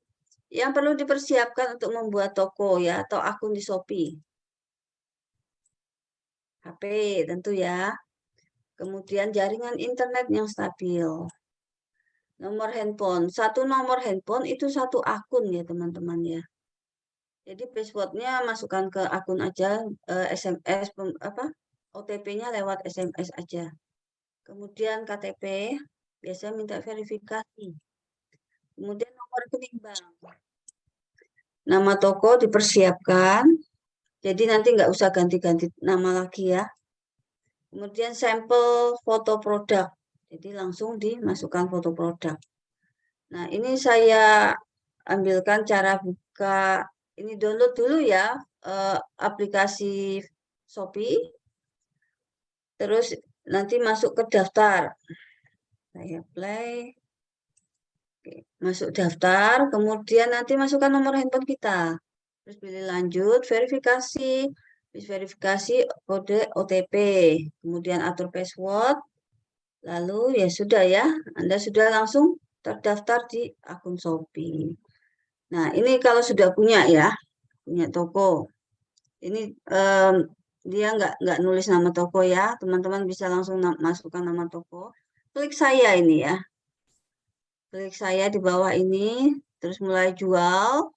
Yang perlu dipersiapkan untuk membuat toko ya atau akun di Shopee. HP tentu ya. Kemudian jaringan internet yang stabil. Nomor handphone. Satu nomor handphone itu satu akun ya teman-teman ya. Jadi passwordnya masukkan ke akun aja, SMS, OTP-nya lewat SMS aja. Kemudian KTP, biasanya minta verifikasi. Kemudian nomor rekening bank. Nama toko dipersiapkan, jadi nanti nggak usah ganti-ganti nama lagi ya. Kemudian sampel foto produk, jadi langsung dimasukkan foto produk. Nah, ini saya ambilkan cara buka, ini download dulu ya aplikasi Shopee, terus nanti masuk ke daftar. Saya play, oke, masuk daftar, kemudian nanti masukkan nomor handphone kita. Terus pilih lanjut, verifikasi, verifikasi kode OTP, kemudian atur password, lalu ya sudah ya, Anda sudah langsung terdaftar di akun Shopee. Nah, ini kalau sudah punya ya, punya toko. Ini dia nggak nulis nama toko ya, teman-teman bisa langsung masukkan nama toko. Klik saya ini ya, klik saya di bawah ini, terus mulai jual,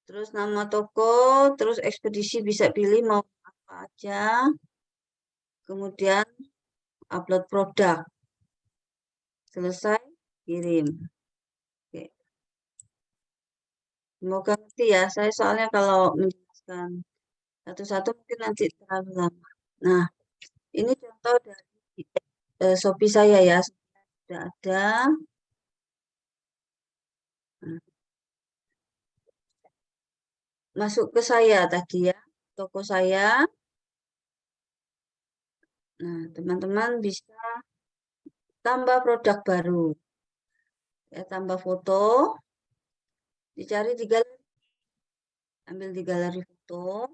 terus nama toko, terus ekspedisi bisa pilih mau apa aja, kemudian upload produk, selesai, kirim. Oke. Semoga ngerti ya, saya soalnya kalau menjelaskan satu-satu mungkin nanti terlalu lama. Nah, ini contoh dari Shopee saya ya, sudah ada. Nah, masuk ke saya tadi ya, toko saya. Nah, teman-teman bisa tambah produk baru. Ya, tambah foto, dicari di galeri, ambil di galeri foto.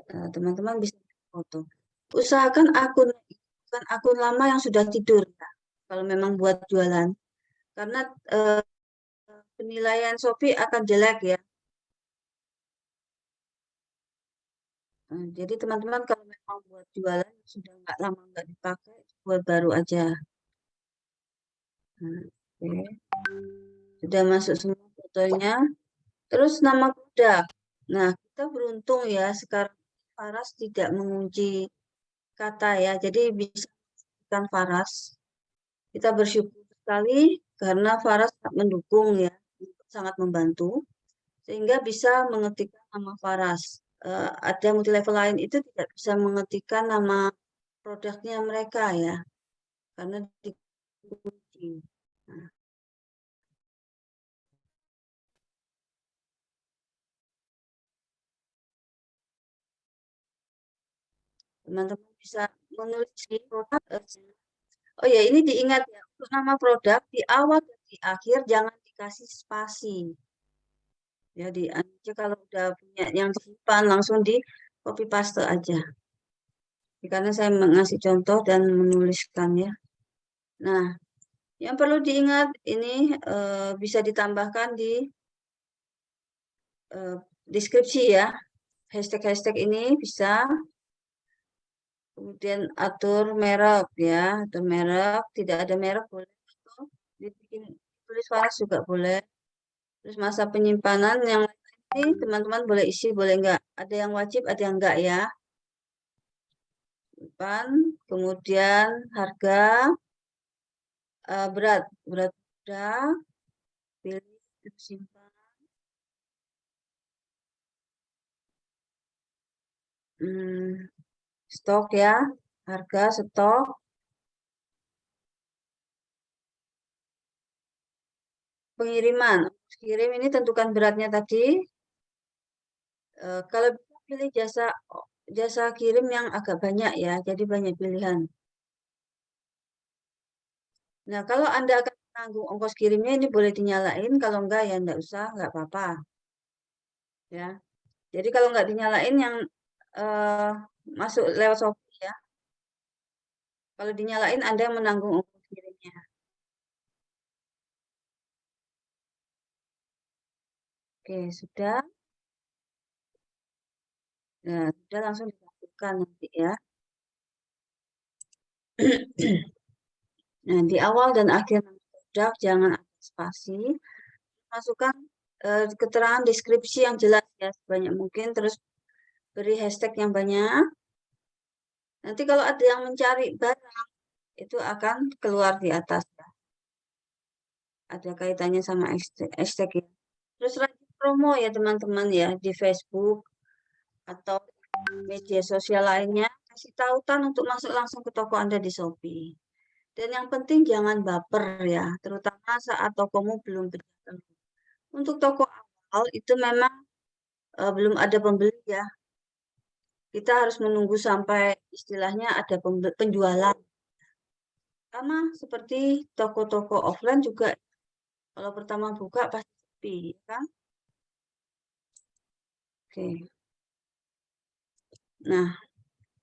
Teman-teman bisa foto. Usahakan bukan akun lama yang sudah tidur ya, kalau memang buat jualan. Karena penilaian Shopee akan jelek ya. Jadi teman-teman kalau memang buat jualan sudah nggak lama nggak dipakai, buat baru aja. Oke. Sudah masuk semua fotonya. Terus nama produk. Nah, kita beruntung ya sekarang Faras tidak mengunci kata ya. Jadi bisa menggunakan Faras. Kita bersyukur sekali karena Faras mendukung ya, sangat membantu sehingga bisa mengetikkan nama Faras. Ada multi level lain itu tidak bisa mengetikkan nama produknya mereka ya, karena dikunci. Nah, teman-teman bisa menulis di produk. Oh ya, ini diingat ya, untuk nama produk di awal dan di akhir jangan dikasih spasi. Jadi kalau udah punya yang disimpan langsung di copy paste aja. Karena saya mengasih contoh dan menuliskan ya. Nah, yang perlu diingat ini bisa ditambahkan di deskripsi ya. Hashtag-hashtag ini bisa. Kemudian atur merek ya, atur merek, tidak ada merek boleh. Dibikin tulis Faras juga boleh. Terus masa penyimpanan yang ini teman-teman boleh isi, boleh enggak. Ada yang wajib, ada yang enggak ya. Simpan, kemudian harga, berat udah, pilih simpan. Stok ya, harga stok. pengiriman. Kirim ini tentukan beratnya tadi. Kalau bisa pilih jasa kirim yang agak banyak ya, jadi banyak pilihan. Nah, kalau Anda akan menanggung ongkos kirimnya ini boleh dinyalain, kalau enggak ya enggak usah, enggak apa-apa. Ya. Jadi kalau enggak dinyalain yang masuk lewat Shopee ya. Kalau dinyalain Anda yang menanggung ongkos kirimnya. Oke, sudah. Nah, sudah langsung dilakukan nanti ya. Nah, di awal dan akhir produk jangan ada spasi. Masukkan keterangan deskripsi yang jelas ya sebanyak mungkin, terus beri hashtag yang banyak. Nanti kalau ada yang mencari barang itu akan keluar di atas ya. Ada kaitannya sama hashtag ya. Terus rajin promo ya teman-teman ya di Facebook atau media sosial lainnya, kasih tautan untuk masuk langsung ke toko Anda di Shopee. Dan yang penting jangan baper ya, terutama saat tokomu belum berjalan. Untuk toko awal itu memang belum ada pembeli ya. Kita harus menunggu sampai istilahnya ada penjualan. Sama seperti toko-toko offline juga, kalau pertama buka pasti sepi, kan? Oke. Nah,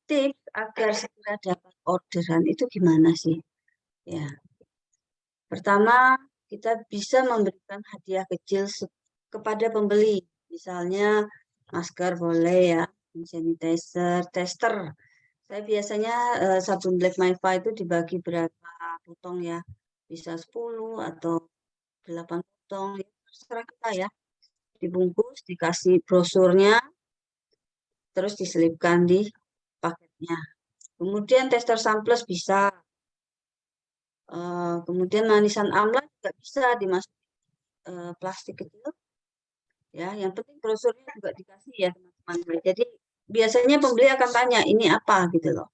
tips agar segera dapat orderan itu gimana sih? Ya, pertama kita bisa memberikan hadiah kecil kepada pembeli, misalnya masker boleh ya, sanitizer, tester. Saya biasanya sabun Black Mifa itu dibagi berapa potong ya, bisa 10 atau 8 potong, ya, terserah kita ya. Dibungkus, dikasih brosurnya, terus diselipkan di paketnya. Kemudian tester samples bisa. Kemudian manisan amla juga bisa dimasukin plastik kecil. Ya, yang penting brosurnya juga dikasih ya teman-teman. Jadi biasanya pembeli akan tanya ini apa gitu loh.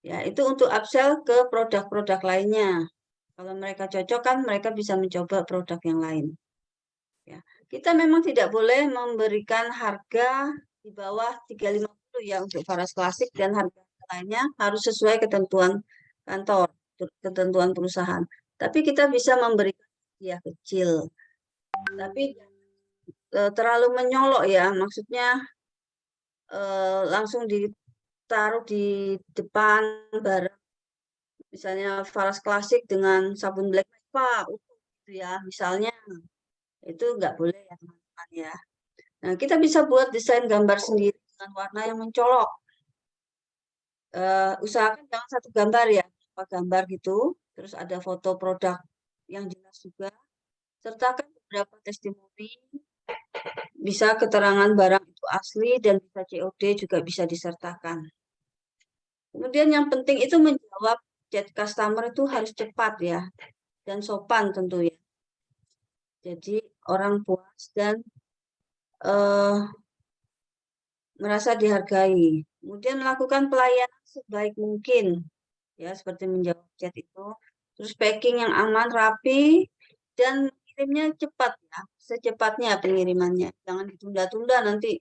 Ya, itu untuk upsell ke produk-produk lainnya. Kalau mereka cocok kan mereka bisa mencoba produk yang lain. Ya, kita memang tidak boleh memberikan harga di bawah 350 ya untuk Faras Klasik, dan harga lainnya harus sesuai ketentuan kantor, ketentuan perusahaan. Tapi kita bisa memberikan hadiah kecil. Tapi terlalu menyolok ya, maksudnya langsung ditaruh di depan barang. Misalnya Faras Klasik dengan sabun Black Mifa gitu ya, misalnya. Itu nggak boleh ya teman-teman ya. Nah, kita bisa buat desain gambar sendiri dengan warna yang mencolok. Usahakan jangan satu gambar ya, apa gambar gitu. Terus ada foto produk yang jelas juga. Sertakan beberapa testimoni, bisa keterangan barang itu asli dan bisa COD juga bisa disertakan. Kemudian yang penting itu menjawab chat customer itu harus cepat ya, dan sopan tentu ya. Jadi orang puas dan merasa dihargai. Kemudian melakukan pelayanan sebaik mungkin, ya seperti menjawab chat itu. Terus packing yang aman, rapi, dan kirimnya cepat ya, secepatnya pengirimannya. Jangan ditunda-tunda nanti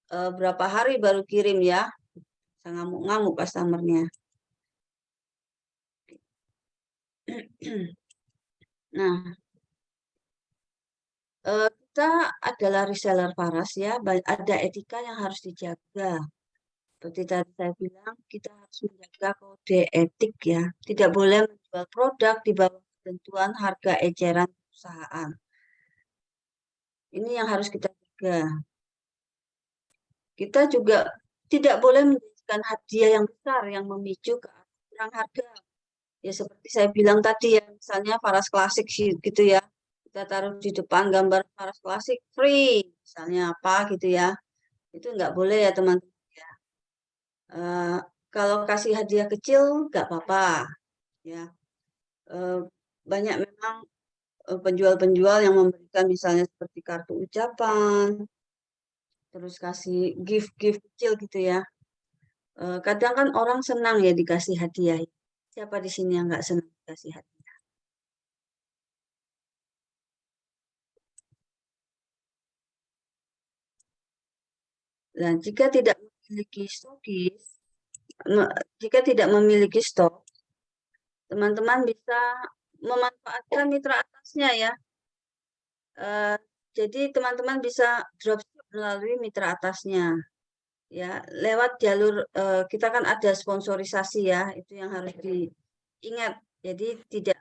berapa hari baru kirim ya, bisa ngamuk-ngamuk customernya. Nah, kita adalah reseller Faras ya, ada etika yang harus dijaga. Seperti tadi saya bilang, kita harus menjaga kode etik ya. Tidak boleh menjual produk di bawah ketentuan harga eceran perusahaan. Ini yang harus kita jaga. Kita juga tidak boleh menjadikan hadiah yang besar yang memicu ke kurang harga. Ya seperti saya bilang tadi ya, misalnya Faras Klasik gitu ya. Kita taruh di depan gambar Faras Klasik free, misalnya apa gitu ya. Itu nggak boleh ya teman-teman. Kalau kasih hadiah kecil nggak apa-apa ya. Banyak memang penjual-penjual yang memberikan misalnya seperti kartu ucapan, terus kasih gift-gift kecil gitu ya. Kadang kan orang senang ya dikasih hadiah. Siapa di sini yang nggak senang dikasih hadiah? Nah, jika tidak memiliki stokis, jika tidak memiliki stok, teman-teman bisa memanfaatkan mitra atasnya ya. Jadi teman-teman bisa dropship melalui mitra atasnya. Ya, lewat jalur kita kan ada sponsorisasi ya, itu yang harus diingat. Jadi tidak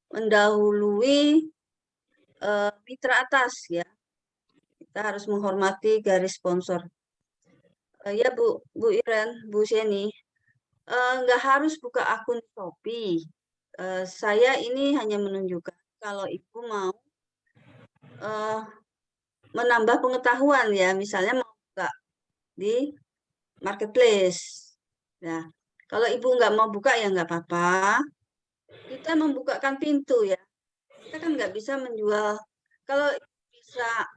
mendahului mitra atas ya. Kita harus menghormati garis sponsor. Ya Bu Iren, Bu Sheni, nggak harus buka akun Shopee. Saya ini hanya menunjukkan kalau Ibu mau menambah pengetahuan ya, misalnya mau buka di marketplace. Nah, kalau Ibu nggak mau buka ya nggak apa-apa. Kita membukakan pintu ya. Kita kan nggak bisa menjual. Kalau bisa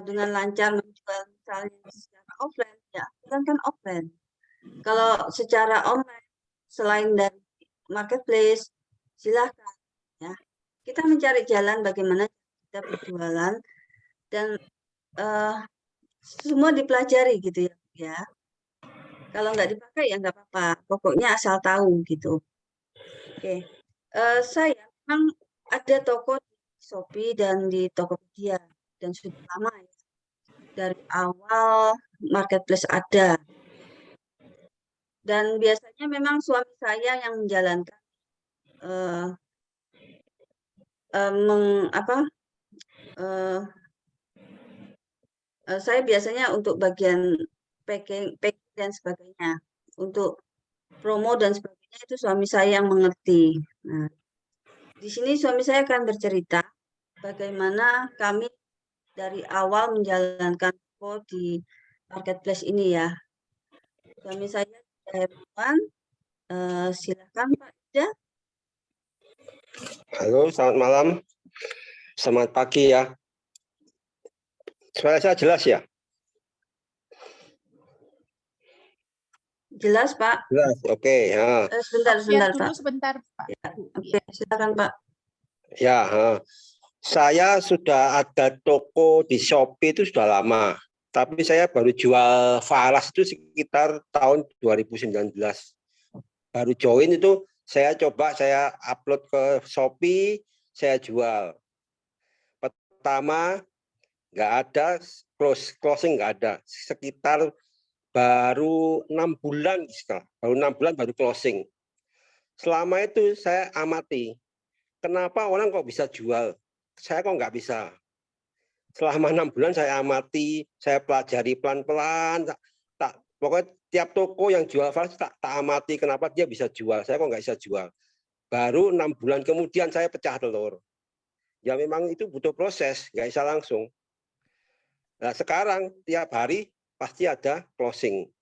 dengan lancar menjual misalnya secara offline, ya kan offline. Kalau secara online, selain dari marketplace, silahkan ya. Kita mencari jalan bagaimana kita berjualan dan semua dipelajari gitu ya. Kalau nggak dipakai ya nggak apa-apa. Pokoknya asal tahu gitu. Oke. Saya memang ada toko di Shopee dan di Tokopedia dan sudah lama ya. Dari awal marketplace ada. Dan biasanya memang suami saya yang menjalankan saya biasanya untuk bagian packing dan sebagainya, untuk promo dan sebagainya itu suami saya yang mengerti. Nah, di sini suami saya akan bercerita bagaimana kami dari awal menjalankan toko di marketplace ini ya. Suami saya Herman, silakan Pak Ida. Halo, selamat malam. Selamat pagi ya. Suara saya jelas ya? Jelas Pak. Jelas, oke. Ya. Sebentar dulu Pak. Sebentar Pak. Ya, oke, silakan Pak. Ya, saya sudah ada toko di Shopee itu sudah lama. Tapi saya baru jual falas itu sekitar tahun 2019. Baru join itu saya coba saya upload ke Shopee, saya jual. Pertama nggak ada, closing nggak ada. Sekitar baru 6 bulan, baru closing. Selama itu saya amati, kenapa orang kok bisa jual, saya kok nggak bisa. Selama 6 bulan saya amati, saya pelajari pelan-pelan, pokoknya tiap toko yang jual falas tak amati kenapa dia bisa jual, saya kok nggak bisa jual. Baru 6 bulan kemudian saya pecah telur. Ya memang itu butuh proses, nggak bisa langsung. Nah sekarang tiap hari pasti ada closing.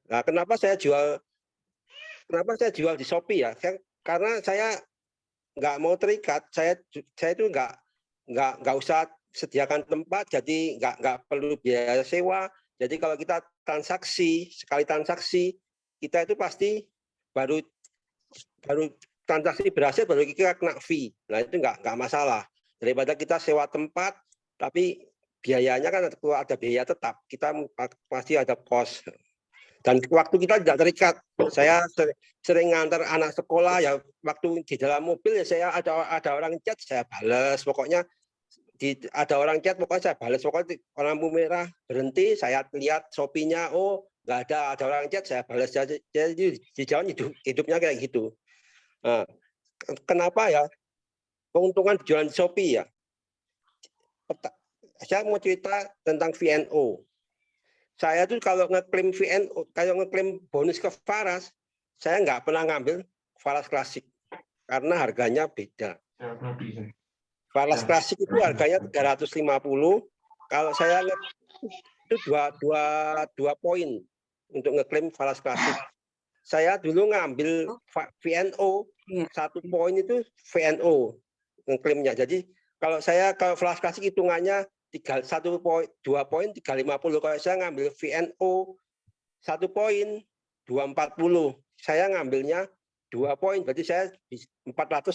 Nah kenapa saya jual di Shopee ya? Karena saya nggak mau terikat. Saya itu nggak usah sediakan tempat, jadi nggak perlu biaya sewa. Jadi kalau kita sekali transaksi kita itu pasti baru transaksi berhasil baru kita kena fee. Nah itu nggak masalah. Daripada kita sewa tempat tapi biayanya kan ada biaya tetap, kita pasti ada cost. Dan waktu kita tidak terikat. Saya sering ngantar anak sekolah ya, waktu di dalam mobil ya saya ada orang chat saya balas, pokoknya ada orang chat pokoknya saya balas, pokoknya orang lampu merah berhenti saya lihat Shopee-nya, oh nggak ada orang chat saya balas. Jadi di jalan hidupnya kayak gitu. Nah, kenapa ya keuntungan jualan di Shopee ya? Saya mau cerita tentang VNO. Saya tuh kalau ngeklaim VNO, kalau ngeklaim bonus ke falas, saya nggak pernah ngambil falas klasik karena harganya beda. Falas klasik itu harganya 350. Kalau saya itu dua poin untuk ngeklaim falas klasik. Saya dulu ngambil VNO, 1 poin itu VNO ngeklaimnya. Jadi kalau falas klasik hitungannya 2 poin 350. Kalau saya ngambil VNO 1 poin 240. Saya ngambilnya 2 poin, berarti saya 480.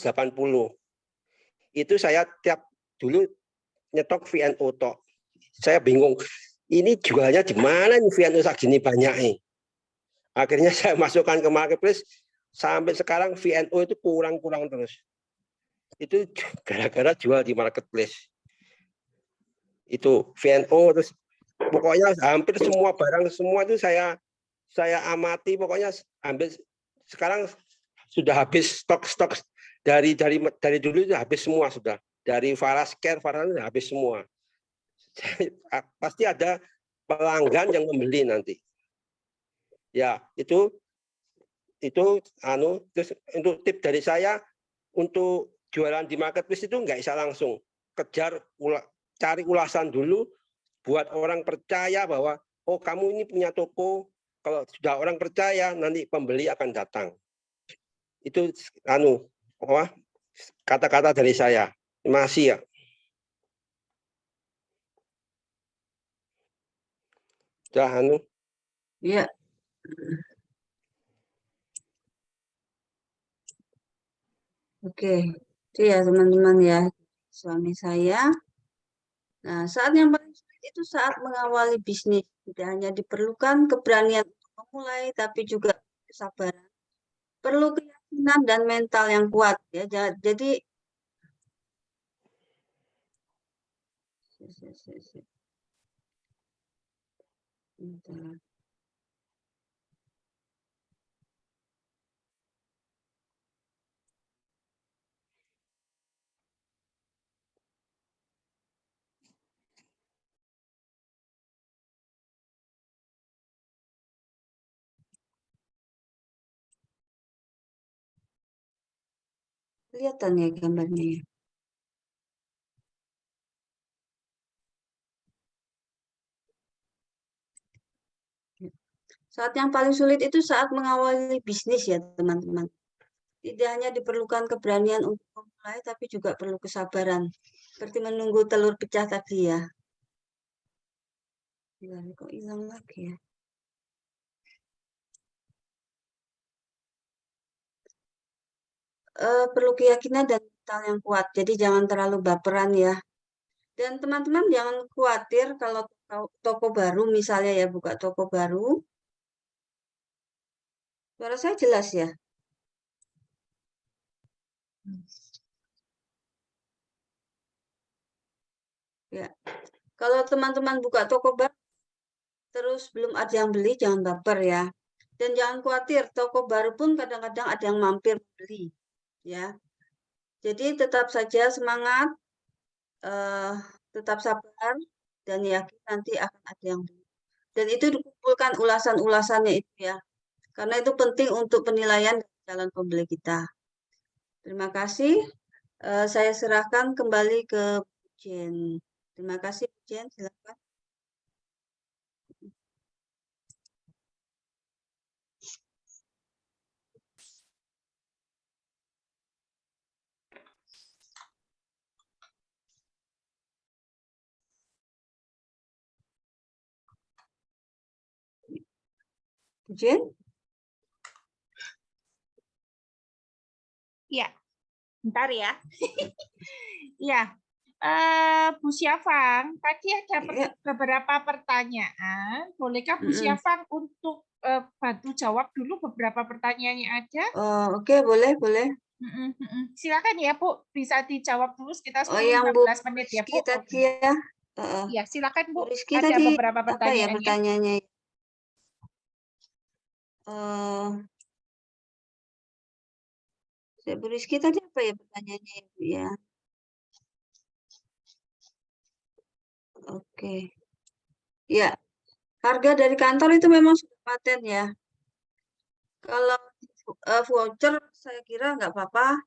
Itu saya tiap dulu nyetok VNO tok. Saya bingung. ini jualnya di mana nih VNO segini banyak nih. Akhirnya saya masukkan ke marketplace, sampai sekarang VNO itu kurang-kurang terus. Itu gara-gara jual di marketplace. Itu VNO, terus pokoknya hampir semua barang semua itu saya amati, pokoknya hampir sekarang sudah habis stok dari dulu itu habis semua sudah. Dari Faras Care, Faras habis semua. Pasti ada pelanggan yang membeli nanti. Ya, itu terus untuk tip dari saya untuk jualan di marketplace itu nggak bisa langsung kejar, cari ulasan dulu buat orang percaya bahwa oh kamu ini punya toko. Kalau sudah orang percaya nanti pembeli akan datang. Itu kata-kata dari saya. Terima kasih ya. Sudah Iya. Oke, itu ya teman-teman ya, suami saya. Nah, saat yang paling sulit itu saat mengawali bisnis. Tidak hanya diperlukan keberanian untuk memulai, tapi juga kesabaran. Perlu keyakinan dan mental yang kuat ya. Jadi bentar. Kelihatan ya gambarnya ya. Saat yang paling sulit itu saat mengawali bisnis ya teman-teman. Tidak hanya diperlukan keberanian untuk memulai, tapi juga perlu kesabaran. Seperti menunggu telur pecah tadi ya. Kok hilang lagi ya? Perlu keyakinan dan mental yang kuat. Jadi jangan terlalu baperan ya. Dan teman-teman jangan khawatir kalau toko baru misalnya ya, buka toko baru. Suara saya jelas ya? Ya. Kalau teman-teman buka toko baru terus belum ada yang beli, jangan baper ya. Dan jangan khawatir, toko baru pun kadang-kadang ada yang mampir beli ya. Jadi tetap saja semangat, tetap sabar dan yakin nanti akan ada yang beli. Dan itu dikumpulkan ulasan-ulasannya itu ya. Karena itu penting untuk penilaian calon pembeli kita. Terima kasih. Saya serahkan kembali ke Bu Jen. Terima kasih Bu Jen, silakan. Bu Jen? Ya, bentar ya. Ya, Bu Syafang, tadi ada beberapa pertanyaan. Bolehkah Bu Syafang untuk bantu jawab dulu beberapa pertanyaan yang ada? Oke, boleh. Silakan ya Bu, bisa dijawab dulu sekitar 10-15 menit ya Bu. Tadi ya. Ya, silakan Bu. Rizky ada tadi beberapa apa ya pertanyaannya. pertanyaannya? Bu Rizky tadi apa ya pertanyaannya Bu ya? Oke. Ya, harga dari kantor itu memang sudah paten ya. Kalau voucher saya kira nggak apa-apa.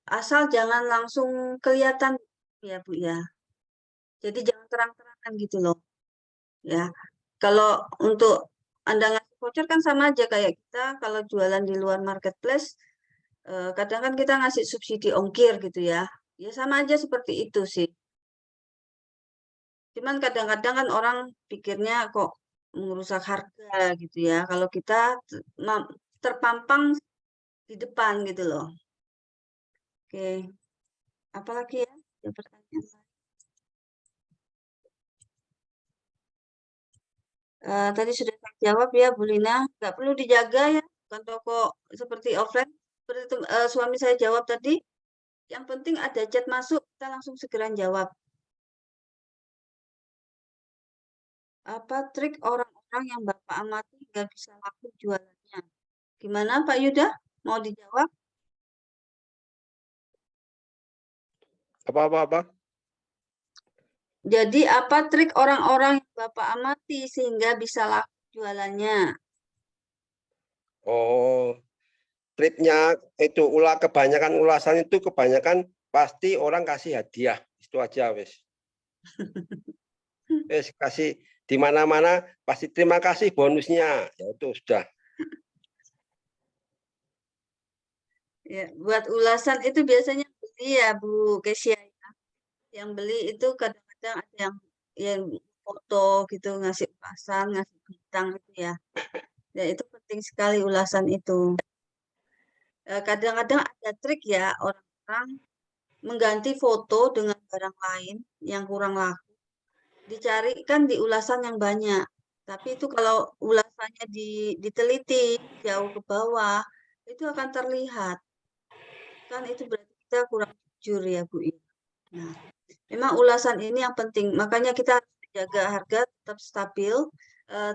Asal jangan langsung kelihatan ya Bu ya. Jadi jangan terang-terangan gitu loh. Ya. Kalau untuk Anda ngasih voucher kan sama aja kayak kita kalau jualan di luar marketplace, kadang kan kita ngasih subsidi ongkir gitu ya. Ya sama aja seperti itu sih. Cuman kadang-kadang kan orang pikirnya kok merusak harga gitu ya. Kalau kita terpampang di depan gitu loh. Oke. Apalagi ya? Ada pertanyaan lain? Tadi sudah saya jawab ya, Bu Lina. Nggak perlu dijaga ya, bukan toko seperti offline. Seperti suami saya jawab tadi, yang penting ada chat masuk, kita langsung segera jawab. Apa trik orang-orang yang Bapak amati nggak bisa laku jualannya? Gimana Pak Yuda? Mau dijawab? Apa? Jadi apa trik orang-orang yang Bapak amati sehingga bisa laku jualannya? Oh, tripnya itu kebanyakan ulasan itu kebanyakan pasti orang kasih hadiah. Itu aja wes. Wes kasih di mana-mana pasti terima kasih bonusnya. Ya itu sudah. Ya, buat ulasan itu biasanya beli ya Bu Kesia ya. Yang beli itu kadang-kadang ada yang foto gitu, ngasih ulasan, ngasih bintang itu ya. Ya itu penting sekali ulasan itu. Kadang-kadang ada trik ya orang-orang mengganti foto dengan barang lain yang kurang laku. Dicarikan di ulasan yang banyak. Tapi itu kalau ulasannya diteliti jauh ke bawah, itu akan terlihat. Kan itu berarti kita kurang jujur ya Bu. Nah, memang ulasan ini yang penting. Makanya kita harus jaga harga tetap stabil,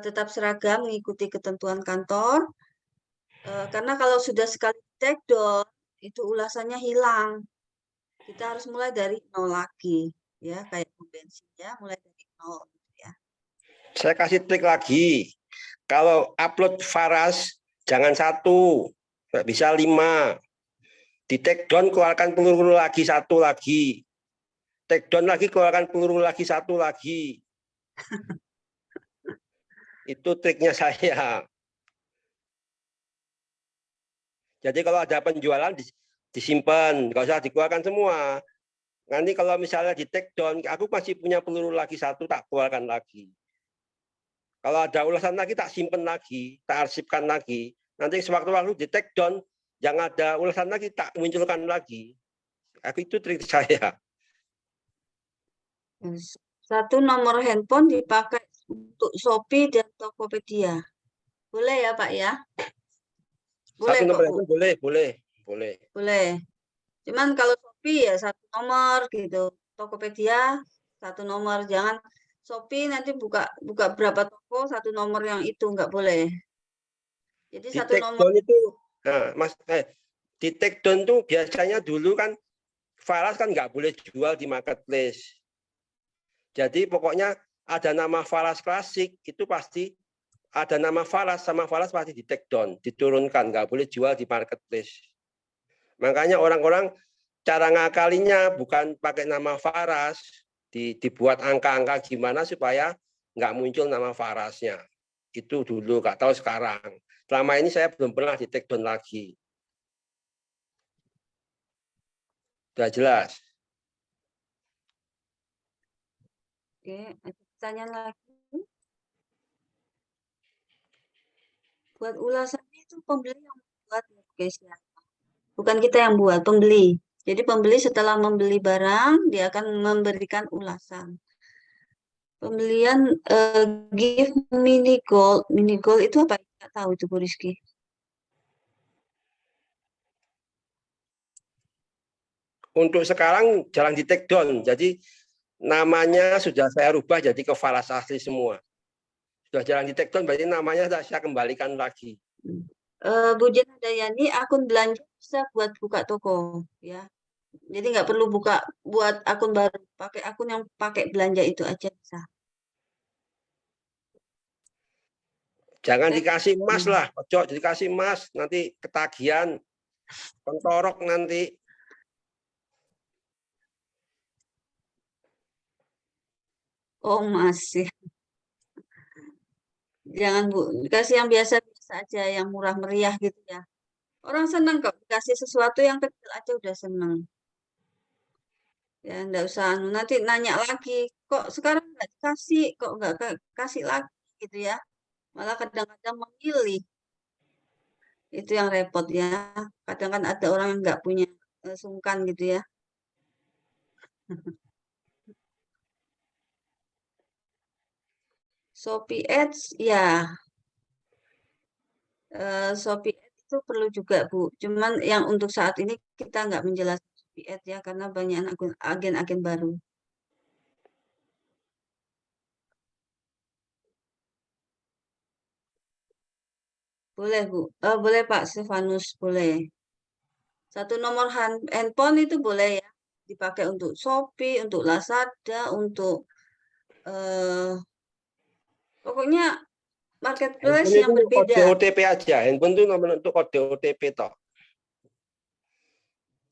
tetap seragam, mengikuti ketentuan kantor. Karena kalau sudah sekali take down, itu ulasannya hilang. Kita harus mulai dari nol lagi, ya kayak bensin ya, mulai dari nol. Ya. Saya kasih trik lagi. Kalau upload Faras jangan 1, bisa 5. Di take down keluarkan peluru lagi 1 lagi. Take down lagi keluarkan peluru lagi 1 lagi. Itu triknya saya. Jadi kalau ada penjualan disimpan, nggak usah dikeluarkan semua. Nanti kalau misalnya di take down, aku masih punya peluru lagi 1, tak keluarkan lagi. Kalau ada ulasan lagi, tak simpan lagi, tak arsipkan lagi. Nanti sewaktu-waktu di take down, yang ada ulasan lagi, tak munculkan lagi. Aku itu trik saya. 1 nomor handphone dipakai untuk Shopee dan Tokopedia. Boleh ya Pak ya? Boleh 1 nomor kok, Bu. handphone boleh. Boleh. Cuman kalau Shopee ya 1 nomor gitu. Tokopedia 1 nomor. Jangan Shopee nanti buka berapa toko 1 nomor yang itu nggak boleh. Jadi Di 1 take nomor. down itu, nah, Mas, di take down tuh biasanya dulu kan Faras kan nggak boleh jual di marketplace. Jadi pokoknya ada nama Faras klasik itu pasti ada nama Faras sama Faras pasti di take down, diturunkan, nggak boleh jual di marketplace. Makanya orang-orang cara ngakalinya bukan pakai nama Faras, dibuat angka-angka gimana supaya nggak muncul nama Farasnya. Itu dulu, nggak tahu sekarang. Selama ini saya belum pernah di take down lagi. Sudah jelas. Oke, ada pertanyaan lagi. Buat ulasannya itu pembeli yang buat ya guys ya. Bukan kita yang buat, pembeli. Jadi pembeli setelah membeli barang, dia akan memberikan ulasan. Pembelian gift mini gold. Mini gold itu apa? Nggak tahu itu Bu Rizky. Untuk sekarang jarang di take down. Jadi namanya sudah saya rubah jadi ke Faras asli semua. Sudah jarang di take down, berarti namanya saya kembalikan lagi. Bu Jen Dayani, akun belanja bisa buat buka toko ya. Jadi nggak perlu buat akun baru, pakai akun yang pakai belanja itu aja bisa. Jangan dikasih emas lah, ojo dikasih emas, nanti ketagihan, kontorok nanti. Oh masih. Jangan Bu, dikasih yang biasa-biasa aja, yang murah meriah gitu ya. Orang senang kok dikasih sesuatu yang kecil aja udah senang. Ya enggak usah nanti nanya lagi, kok sekarang nggak dikasih, kok nggak kasih lagi gitu ya. Malah kadang-kadang memilih. Itu yang repot ya. Kadang kan ada orang yang nggak punya sungkan gitu ya. Shopee Ads, ya. Shopee Ads itu perlu juga, Bu. Cuman yang untuk saat ini kita nggak menjelaskan Shopee Ads ya, karena banyak agen-agen baru. Boleh, Bu. Boleh, Pak Stefanus, boleh. Satu nomor handphone itu boleh ya, dipakai untuk Shopee, untuk Lazada, untuk pokoknya marketplace Handphone yang itu berbeda. kode OTP aja. Handphone itu nomor untuk kode OTP toh.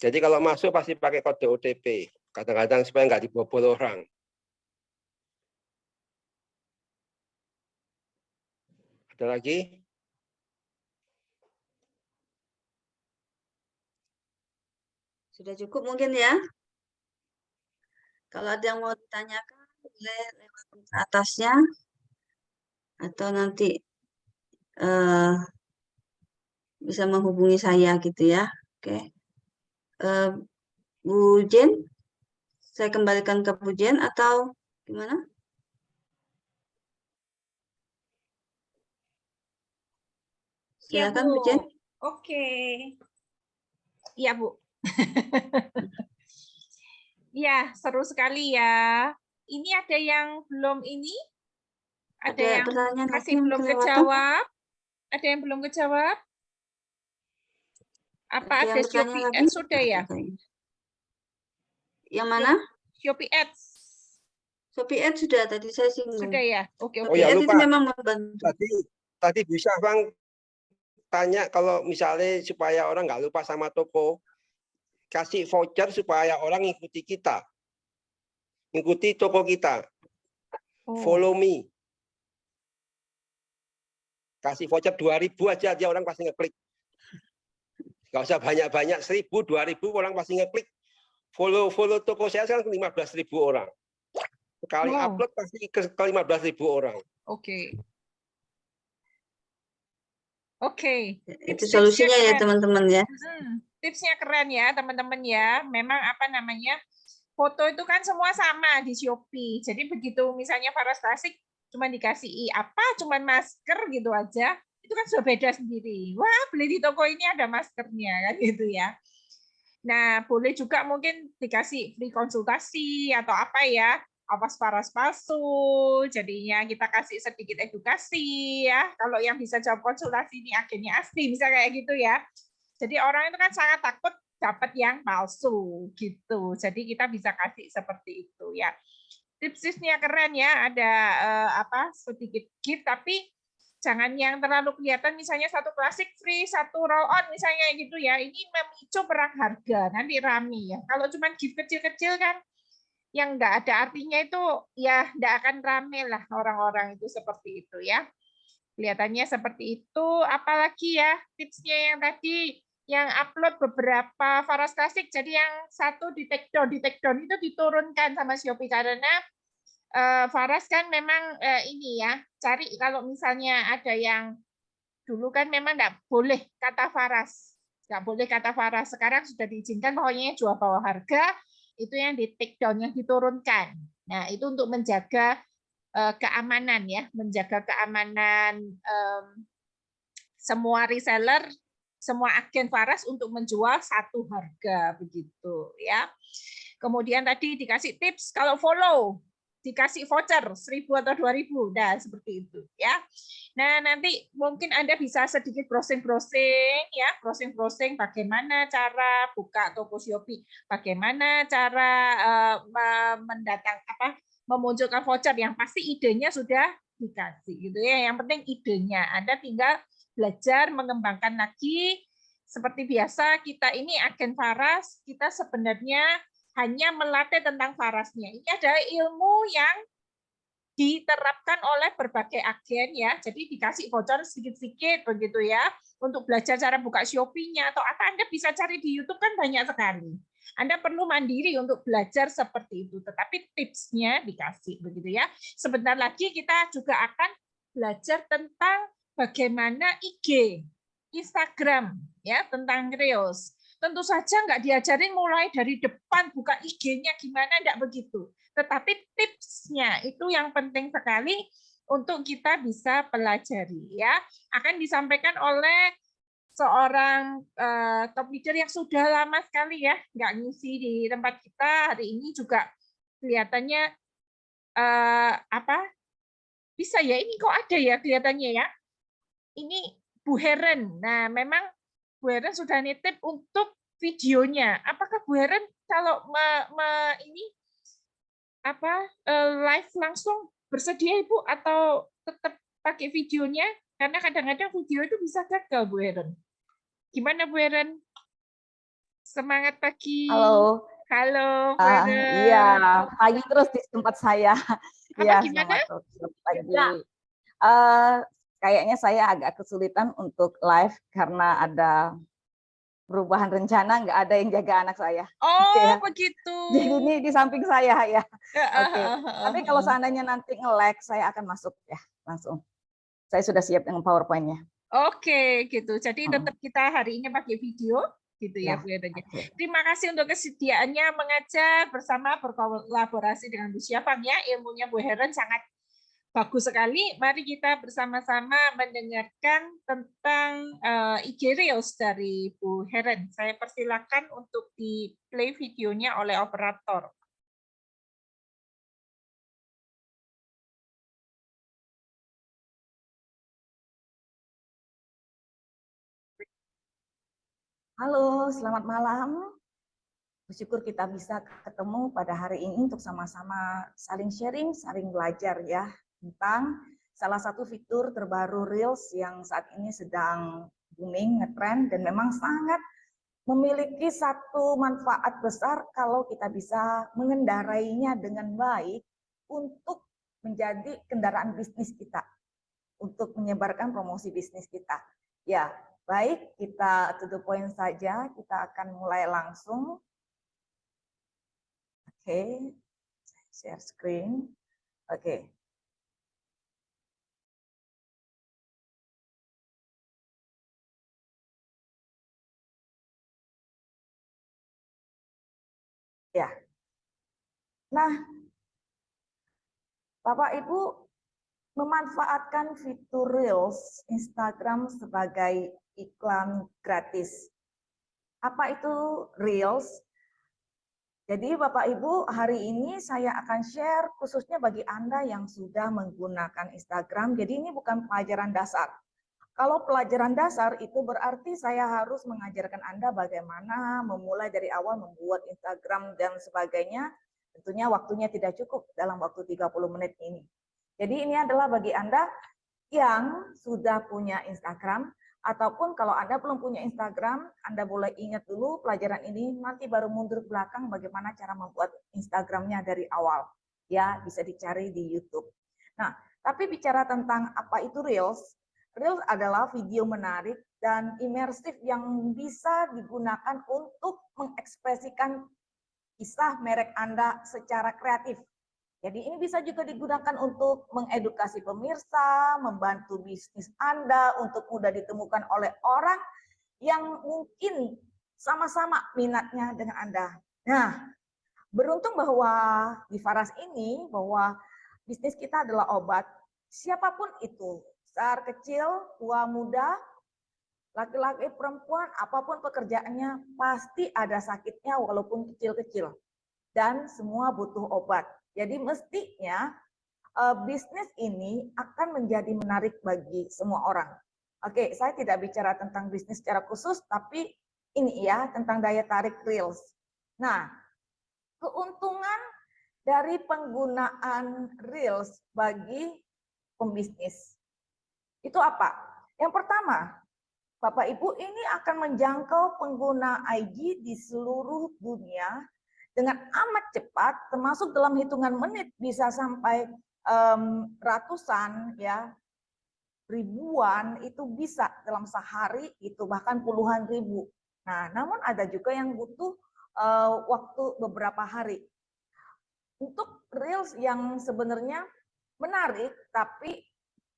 Jadi kalau masuk pasti pakai kode OTP. Kadang-kadang supaya nggak dibobol orang. Ada lagi? Sudah cukup mungkin ya. Kalau ada yang mau ditanyakan, boleh lewat ke atasnya. Atau nanti bisa menghubungi saya gitu ya. Oke. Bu Jen, saya kembalikan ke Bu Jen atau gimana? Ya, Silakan Bu. Bu Jen. Oke. Iya, Bu. Ya, seru sekali ya. Ini ada yang belum ini? Ada yang pertanyaan lagi masih yang belum kelewatan? kejawab? Ada yang belum kejawab? Apa Ada yang ada bertanya Shopee lagi? Ads sudah ya? Yang mana? Shopee Ads Shopee Ads sudah tadi saya singgung. sudah ya? Oke, Oh oke. ya, Shopee Ads itu lupa. memang membantu. Tadi bisa Bang tanya kalau misalnya supaya orang nggak lupa sama toko, kasih voucher supaya orang ngikuti kita. Ngikuti toko kita. Oh. Follow me. Kasih voucher 2.000 aja, dia orang pasti ngeklik. Nggak usah banyak-banyak, 1.000, 2.000 orang pasti ngeklik. Follow toko saya sekarang 15.000 orang. Sekali Wow. upload pasti ke 15.000 orang. Oke. Oke. Itu solusinya ya teman-teman ya. Tipsnya keren ya teman-teman ya. Memang apa namanya, foto itu kan semua sama di Shopee. Jadi begitu misalnya Faras Klasik cuma dikasih apa, cuma masker gitu aja, itu kan sudah beda sendiri. Wah, beli di toko ini ada maskernya kan gitu ya. Nah, boleh juga mungkin dikasih free konsultasi atau apa ya, awas Faras palsu, jadinya kita kasih sedikit edukasi ya. Kalau yang bisa jawab konsultasi ini agennya asli, bisa kayak gitu ya. Jadi orang itu kan sangat takut dapat yang palsu gitu. Jadi kita bisa kasih seperti itu ya. Tips-tipsnya keren ya, ada sedikit gift tapi jangan yang terlalu kelihatan, misalnya satu klasik free, satu roll on misalnya gitu ya. Ini memicu perang harga, nanti rame ya. Kalau cuma gift kecil-kecil kan yang nggak ada artinya itu ya nggak akan rame lah orang-orang itu seperti itu ya. Kelihatannya seperti itu. Apalagi ya tipsnya yang tadi yang upload beberapa Faras Klasik, jadi yang satu di take down itu diturunkan sama Shopee karena Faras kan memang ini ya, cari kalau misalnya ada yang dulu kan memang nggak boleh kata Faras, sekarang sudah diizinkan, pokoknya jual bawah harga itu yang di take down, yang diturunkan. Nah itu untuk menjaga keamanan ya, menjaga keamanan semua reseller, semua agen Faras untuk menjual satu harga begitu ya. Kemudian tadi dikasih tips kalau follow dikasih voucher 1.000 atau 2.000, nah seperti itu ya. Nah nanti mungkin Anda bisa sedikit browsing ya, browsing bagaimana cara buka toko Shopee, bagaimana cara memunculkan voucher, yang pasti idenya sudah dikasih gitu ya. Yang penting idenya, Anda tinggal belajar mengembangkan lagi. Seperti biasa kita ini agen Faras, kita sebenarnya hanya melatih tentang Farasnya. Ini adalah ilmu yang diterapkan oleh berbagai agen ya. Jadi dikasih voucher sedikit-sedikit begitu ya. Untuk belajar cara buka Shopee-nya atau apa, Anda bisa cari di YouTube kan banyak sekali. Anda perlu mandiri untuk belajar seperti itu, tetapi tipsnya dikasih begitu ya. Sebentar lagi kita juga akan belajar tentang bagaimana IG, Instagram ya, tentang Reels. Tentu saja nggak diajarin mulai dari depan buka IG-nya gimana, enggak begitu. Tetapi tipsnya itu yang penting sekali, untuk kita bisa pelajari ya. Akan disampaikan oleh seorang top leader yang sudah lama sekali ya nggak ngisi di tempat kita. Hari ini juga kelihatannya bisa ya, ini kok ada ya kelihatannya ya. Ini Bu Heren. Nah, memang Bu Heren sudah nitip untuk videonya. Apakah Bu Heren kalau live langsung bersedia Ibu atau tetap pakai videonya? Karena kadang-kadang video itu bisa gagal Bu Heren. Gimana Bu Heren? Semangat pagi. Halo. Halo Bu Heren. Iya, pagi terus di tempat saya. Iya, gimana? Selamat pagi. Kayaknya saya agak kesulitan untuk live karena ada perubahan rencana, nggak ada yang jaga anak saya. Oh, ya. begitu. Jadi ini di samping saya ya. Oke. Tapi kalau seandainya nanti nge-lag, saya akan masuk ya langsung. Saya sudah siap dengan PowerPoint-nya. Oke, gitu. Jadi tetap kita hari ini pakai video, gitu ya, Bu Heren. Terima kasih untuk kesediaannya mengajar bersama berkolaborasi dengan Bu Syafang ya. Ilmunya Bu Heren sangat bagus sekali. Mari kita bersama-sama mendengarkan tentang IG Reels dari Bu Heren. Saya persilakan untuk di play videonya oleh operator. Halo, selamat malam. Bersyukur kita bisa ketemu pada hari ini untuk sama-sama saling sharing, saling belajar ya tentang salah satu fitur terbaru Reels yang saat ini sedang booming, ngetrend, dan memang sangat memiliki satu manfaat besar kalau kita bisa mengendarainya dengan baik untuk menjadi kendaraan bisnis kita, untuk menyebarkan promosi bisnis kita. Ya, baik, kita to the point saja, kita akan mulai langsung. Oke, share screen. Oke. Ya. Nah, Bapak Ibu memanfaatkan fitur Reels Instagram sebagai iklan gratis. Apa itu Reels? Jadi Bapak Ibu, hari ini saya akan share khususnya bagi Anda yang sudah menggunakan Instagram. Jadi ini bukan pelajaran dasar. Kalau pelajaran dasar itu berarti saya harus mengajarkan Anda bagaimana memulai dari awal membuat Instagram dan sebagainya. Tentunya waktunya tidak cukup dalam waktu 30 menit ini. Jadi ini adalah bagi Anda yang sudah punya Instagram, ataupun kalau Anda belum punya Instagram, Anda boleh ingat dulu pelajaran ini, nanti baru mundur ke belakang bagaimana cara membuat Instagramnya dari awal. Ya, bisa dicari di YouTube. Nah, tapi bicara tentang apa itu Reels, Reels adalah video menarik dan imersif yang bisa digunakan untuk mengekspresikan kisah merek Anda secara kreatif. Jadi ini bisa juga digunakan untuk mengedukasi pemirsa, membantu bisnis Anda untuk mudah ditemukan oleh orang yang mungkin sama-sama minatnya dengan Anda. Nah, beruntung bahwa di Faras ini, bahwa bisnis kita adalah obat. Siapapun itu, besar, kecil, tua, muda, laki-laki, perempuan, apapun pekerjaannya, pasti ada sakitnya walaupun kecil-kecil. Dan semua butuh obat. Jadi mestinya bisnis ini akan menjadi menarik bagi semua orang. Oke, saya tidak bicara tentang bisnis secara khusus, tapi ini ya tentang daya tarik Reels. Nah, keuntungan dari penggunaan Reels bagi pembisnis itu apa? Yang pertama, Bapak Ibu, ini akan menjangkau pengguna IG di seluruh dunia dengan amat cepat, termasuk dalam hitungan menit bisa sampai ratusan, ya, ribuan, itu bisa dalam sehari, itu bahkan puluhan ribu. Nah, namun ada juga yang butuh waktu beberapa hari. Untuk Reels yang sebenarnya menarik, tapi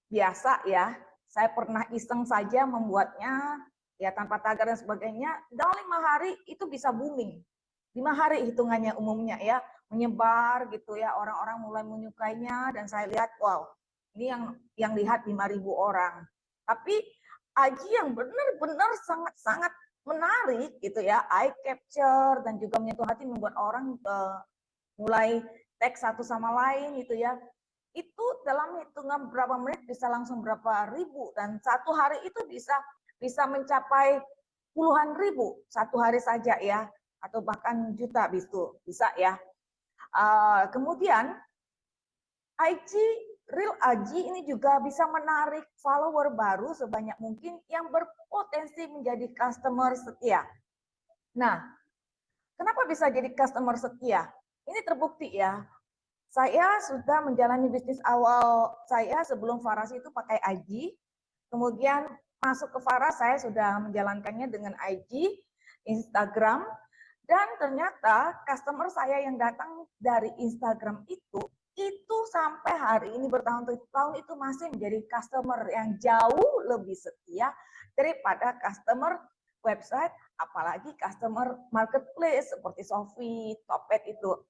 biasa ya, saya pernah iseng saja membuatnya, ya tanpa tagar dan sebagainya, dalam 5 hari itu bisa booming. 5 hari hitungannya umumnya ya, menyebar gitu ya, orang-orang mulai menyukainya dan saya lihat wow, Ini yang lihat 5.000 orang. Tapi IG yang benar-benar sangat-sangat menarik gitu ya, eye capture dan juga menyentuh hati, membuat orang mulai tag satu sama lain gitu ya. Itu dalam hitungan berapa menit bisa langsung berapa ribu, dan satu hari itu bisa mencapai puluhan ribu satu hari saja ya, atau bahkan juta bisa ya. Kemudian IG Real IG ini juga bisa menarik follower baru sebanyak mungkin yang berpotensi menjadi customer setia. Nah, kenapa bisa jadi customer setia? Ini terbukti ya. Saya sudah menjalani bisnis awal saya sebelum Faras itu pakai IG. Kemudian masuk ke Faras, saya sudah menjalankannya dengan IG, Instagram. Dan ternyata customer saya yang datang dari Instagram itu sampai hari ini bertahun-tahun itu masih menjadi customer yang jauh lebih setia daripada customer website, apalagi customer marketplace seperti Shopee, Topet itu.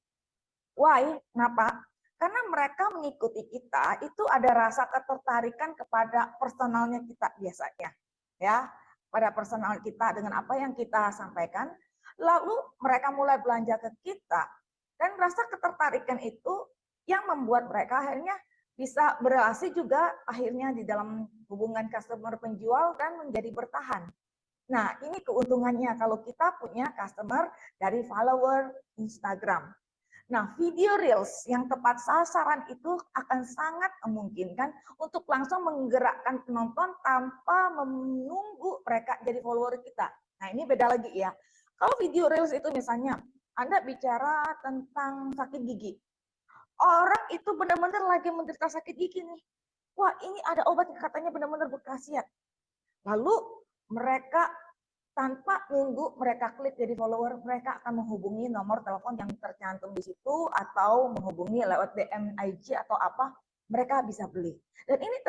Why? Kenapa? Karena mereka mengikuti kita itu ada rasa ketertarikan kepada personalnya kita biasanya, ya, pada personal kita dengan apa yang kita sampaikan. Lalu mereka mulai belanja ke kita, dan rasa ketertarikan itu yang membuat mereka akhirnya bisa berelasi juga akhirnya di dalam hubungan customer penjual dan menjadi bertahan. Nah, ini keuntungannya kalau kita punya customer dari follower Instagram. Nah, video reels yang tepat sasaran itu akan sangat memungkinkan untuk langsung menggerakkan penonton tanpa menunggu mereka jadi follower kita. Nah, ini beda lagi ya. Kalau video reels itu misalnya Anda bicara tentang sakit gigi. Orang itu benar-benar lagi menderita sakit gigi nih. Wah, ini ada obat yang katanya benar-benar berkhasiat. Lalu mereka tanpa nunggu mereka klik jadi follower, mereka akan menghubungi nomor telepon yang tercantum di situ atau menghubungi lewat DM IG atau apa, mereka bisa beli. Dan ini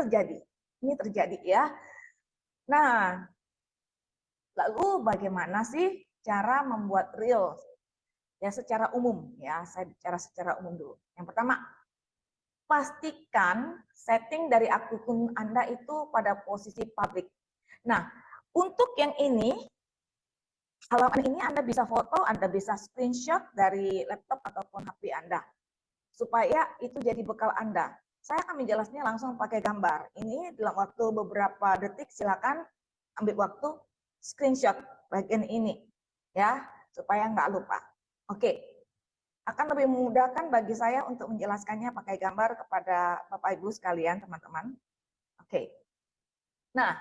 terjadi ya. Nah, lalu bagaimana sih cara membuat reels? Ya secara umum ya, saya bicara secara umum dulu. Yang pertama, pastikan setting dari akun Anda itu pada posisi publik. Nah, untuk yang ini, halaman ini Anda bisa foto, Anda bisa screenshot dari laptop ataupun HP Anda, supaya itu jadi bekal Anda. Saya akan menjelaskannya langsung pakai gambar. Ini dalam waktu beberapa detik, silakan ambil waktu screenshot bagian ini, ya, supaya nggak lupa. Oke, akan lebih memudahkan bagi saya untuk menjelaskannya pakai gambar kepada Bapak Ibu sekalian, teman-teman. Oke, nah,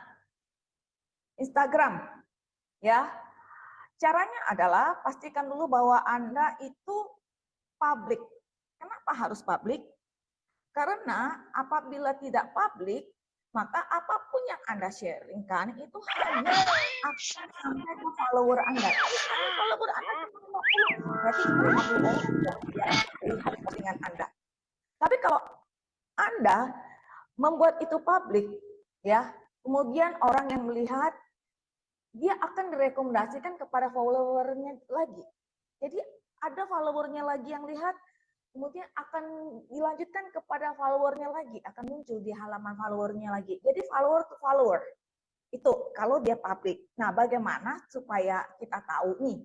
Instagram, ya. Caranya adalah pastikan dulu bahwa Anda itu publik. Kenapa harus publik? Karena apabila tidak publik, maka apapun yang Anda sharingkan itu hanya akan sampai ke follower Anda. Misalnya follower Anda cuma 50, berarti 50 orang tidak lihat postingan Anda. Tapi kalau Anda membuat itu publik, ya, kemudian orang yang melihat, dia akan direkomendasikan kepada followernya lagi. Jadi ada followernya lagi yang lihat, kemudian akan dilanjutkan kepada followernya lagi, akan muncul di halaman followernya lagi. Jadi follower to follower, itu kalau dia publik. Nah, bagaimana supaya kita tahu nih,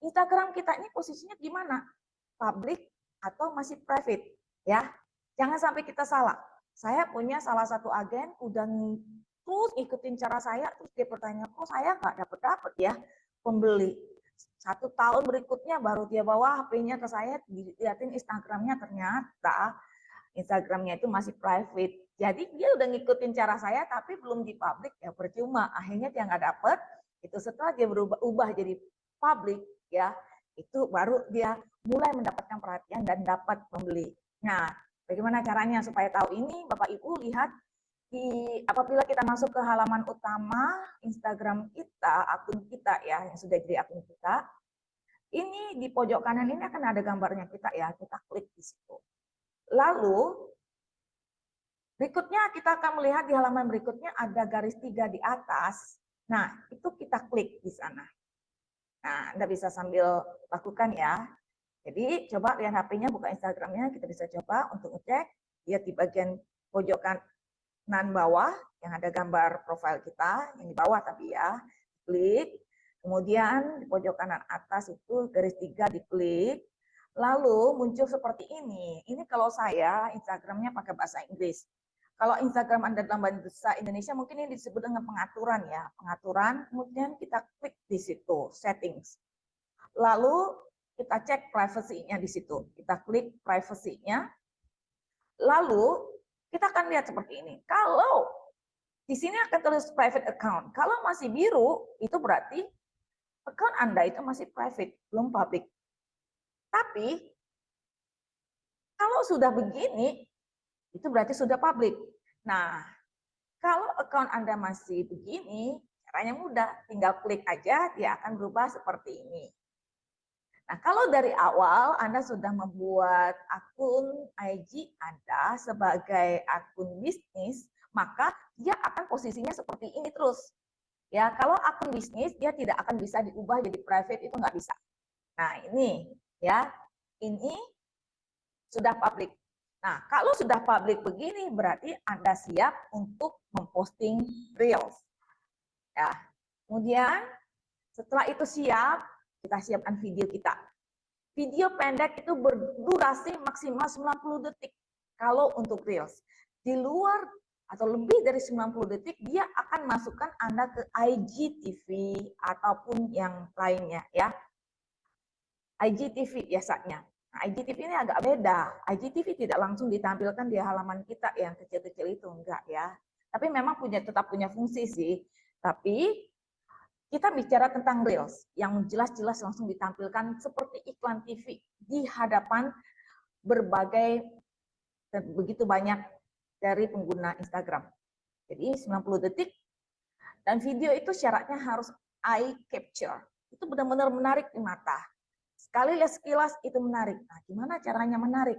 Instagram kita ini posisinya gimana? Publik atau masih private? Ya, jangan sampai kita salah. Saya punya salah satu agen, udah terus ikutin cara saya, terus dia bertanya, kok saya nggak dapet ya pembeli. 1 tahun berikutnya baru dia bawa HP-nya ke saya, dilihatin Instagram-nya, ternyata Instagram-nya itu masih private. Jadi dia udah ngikutin cara saya tapi belum di publik, ya percuma. Akhirnya dia nggak dapet. Itu setelah dia berubah jadi publik, ya itu baru dia mulai mendapatkan perhatian dan dapat membeli. Nah, bagaimana caranya supaya tahu ini? Bapak Ibu lihat apabila kita masuk ke halaman utama Instagram kita, akun kita ya, yang sudah jadi akun kita, ini di pojok kanan ini akan ada gambarnya kita ya, kita klik di situ. Lalu berikutnya kita akan melihat di halaman berikutnya ada garis 3 di atas. Nah, itu kita klik di sana. Nah, Anda bisa sambil lakukan ya. Jadi coba lihat HP-nya, buka Instagram-nya, kita bisa coba untuk ngecek, lihat di bagian pojok kanan bawah yang ada gambar profil kita, yang di bawah tapi ya, klik. Kemudian di pojok kanan atas itu garis 3 diklik. Lalu muncul seperti ini. Ini kalau saya Instagramnya pakai bahasa Inggris. Kalau Instagram Anda dalam bahasa Indonesia mungkin ini disebut dengan pengaturan ya. Pengaturan, kemudian kita klik di situ, settings. Lalu kita cek privacy-nya di situ. Kita klik privacy-nya. Lalu kita akan lihat seperti ini. Kalau di sini akan tulis private account. Kalau masih biru, itu berarti account Anda itu masih private, belum public. Tapi kalau sudah begini, itu berarti sudah public. Nah, kalau account Anda masih begini, caranya mudah. Tinggal klik aja, dia akan berubah seperti ini. Nah, kalau dari awal Anda sudah membuat akun IG Anda sebagai akun bisnis, maka dia akan posisinya seperti ini terus. Ya, kalau akun bisnis dia tidak akan bisa diubah jadi private, itu nggak bisa. Nah, ini ya, ini sudah public. Nah, kalau sudah public begini berarti Anda siap untuk memposting Reels. Ya. Kemudian setelah itu siap, kita siapkan video kita. Video pendek itu berdurasi maksimal 90 detik kalau untuk Reels. Di luar atau lebih dari 90 detik, dia akan masukkan Anda ke IGTV ataupun yang lainnya ya. IGTV biasanya. Nah, IGTV ini agak beda. IGTV tidak langsung ditampilkan di halaman kita yang kecil-kecil itu, enggak ya. Tapi memang tetap punya fungsi sih. Tapi kita bicara tentang Reels yang jelas-jelas langsung ditampilkan seperti iklan TV di hadapan berbagai dan begitu banyak dari pengguna Instagram. Jadi 90 detik dan video itu syaratnya harus eye capture. Itu benar-benar menarik di mata. Sekali lihat sekilas itu menarik. Nah, gimana caranya menarik?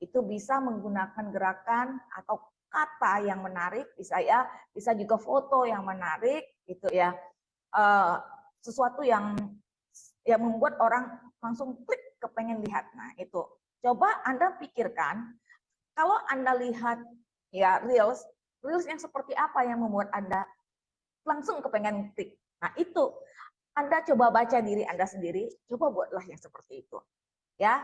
Itu bisa menggunakan gerakan atau kata yang menarik, bisa juga foto yang menarik, gitu ya. Sesuatu yang membuat orang langsung klik kepengen lihat. Nah, itu. Coba Anda pikirkan, kalau Anda lihat ya Reels yang seperti apa yang membuat Anda langsung kepengen klik. Nah, itu. Anda coba baca diri Anda sendiri, coba buatlah yang seperti itu. Ya.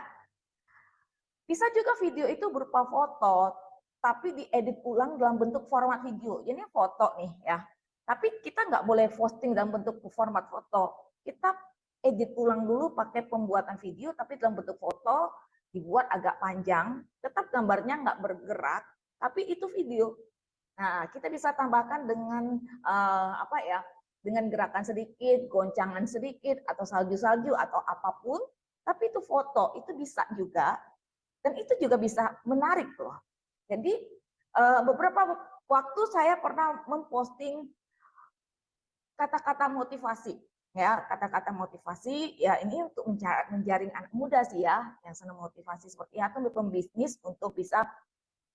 Bisa juga video itu berupa foto, tapi diedit ulang dalam bentuk format video. Jadi foto nih ya. Tapi kita nggak boleh posting dalam bentuk format foto. Kita edit ulang dulu pakai pembuatan video, tapi dalam bentuk foto, dibuat agak panjang, tetap gambarnya nggak bergerak, tapi itu video. Nah, kita bisa tambahkan dengan dengan gerakan sedikit, goncangan sedikit, atau salju-salju, atau apapun, tapi itu foto, itu bisa juga, dan itu juga bisa menarik loh. Jadi beberapa waktu saya pernah memposting kata-kata motivasi, ya kata-kata motivasi, ya ini untuk menjaring anak muda sih ya, yang senang motivasi seperti apa untuk pembisnis untuk bisa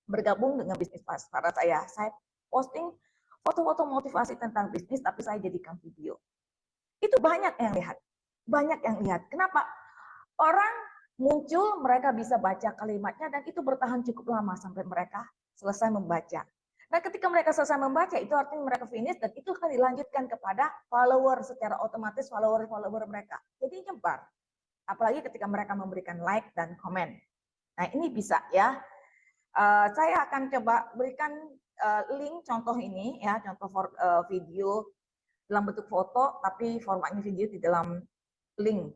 bergabung dengan bisnis para saya. Saya posting foto-foto motivasi tentang bisnis, tapi saya jadikan video. Itu banyak yang lihat. Kenapa? Orang muncul, mereka bisa baca kalimatnya, dan itu bertahan cukup lama sampai mereka selesai membaca. Nah, ketika mereka selesai membaca, itu artinya mereka finish, dan itu akan dilanjutkan kepada follower secara otomatis, follower mereka. Jadi nyebar. Apalagi ketika mereka memberikan like dan komen. Nah, ini bisa ya. Saya akan coba berikan link contoh ini ya, contoh video dalam bentuk foto tapi formatnya video di dalam link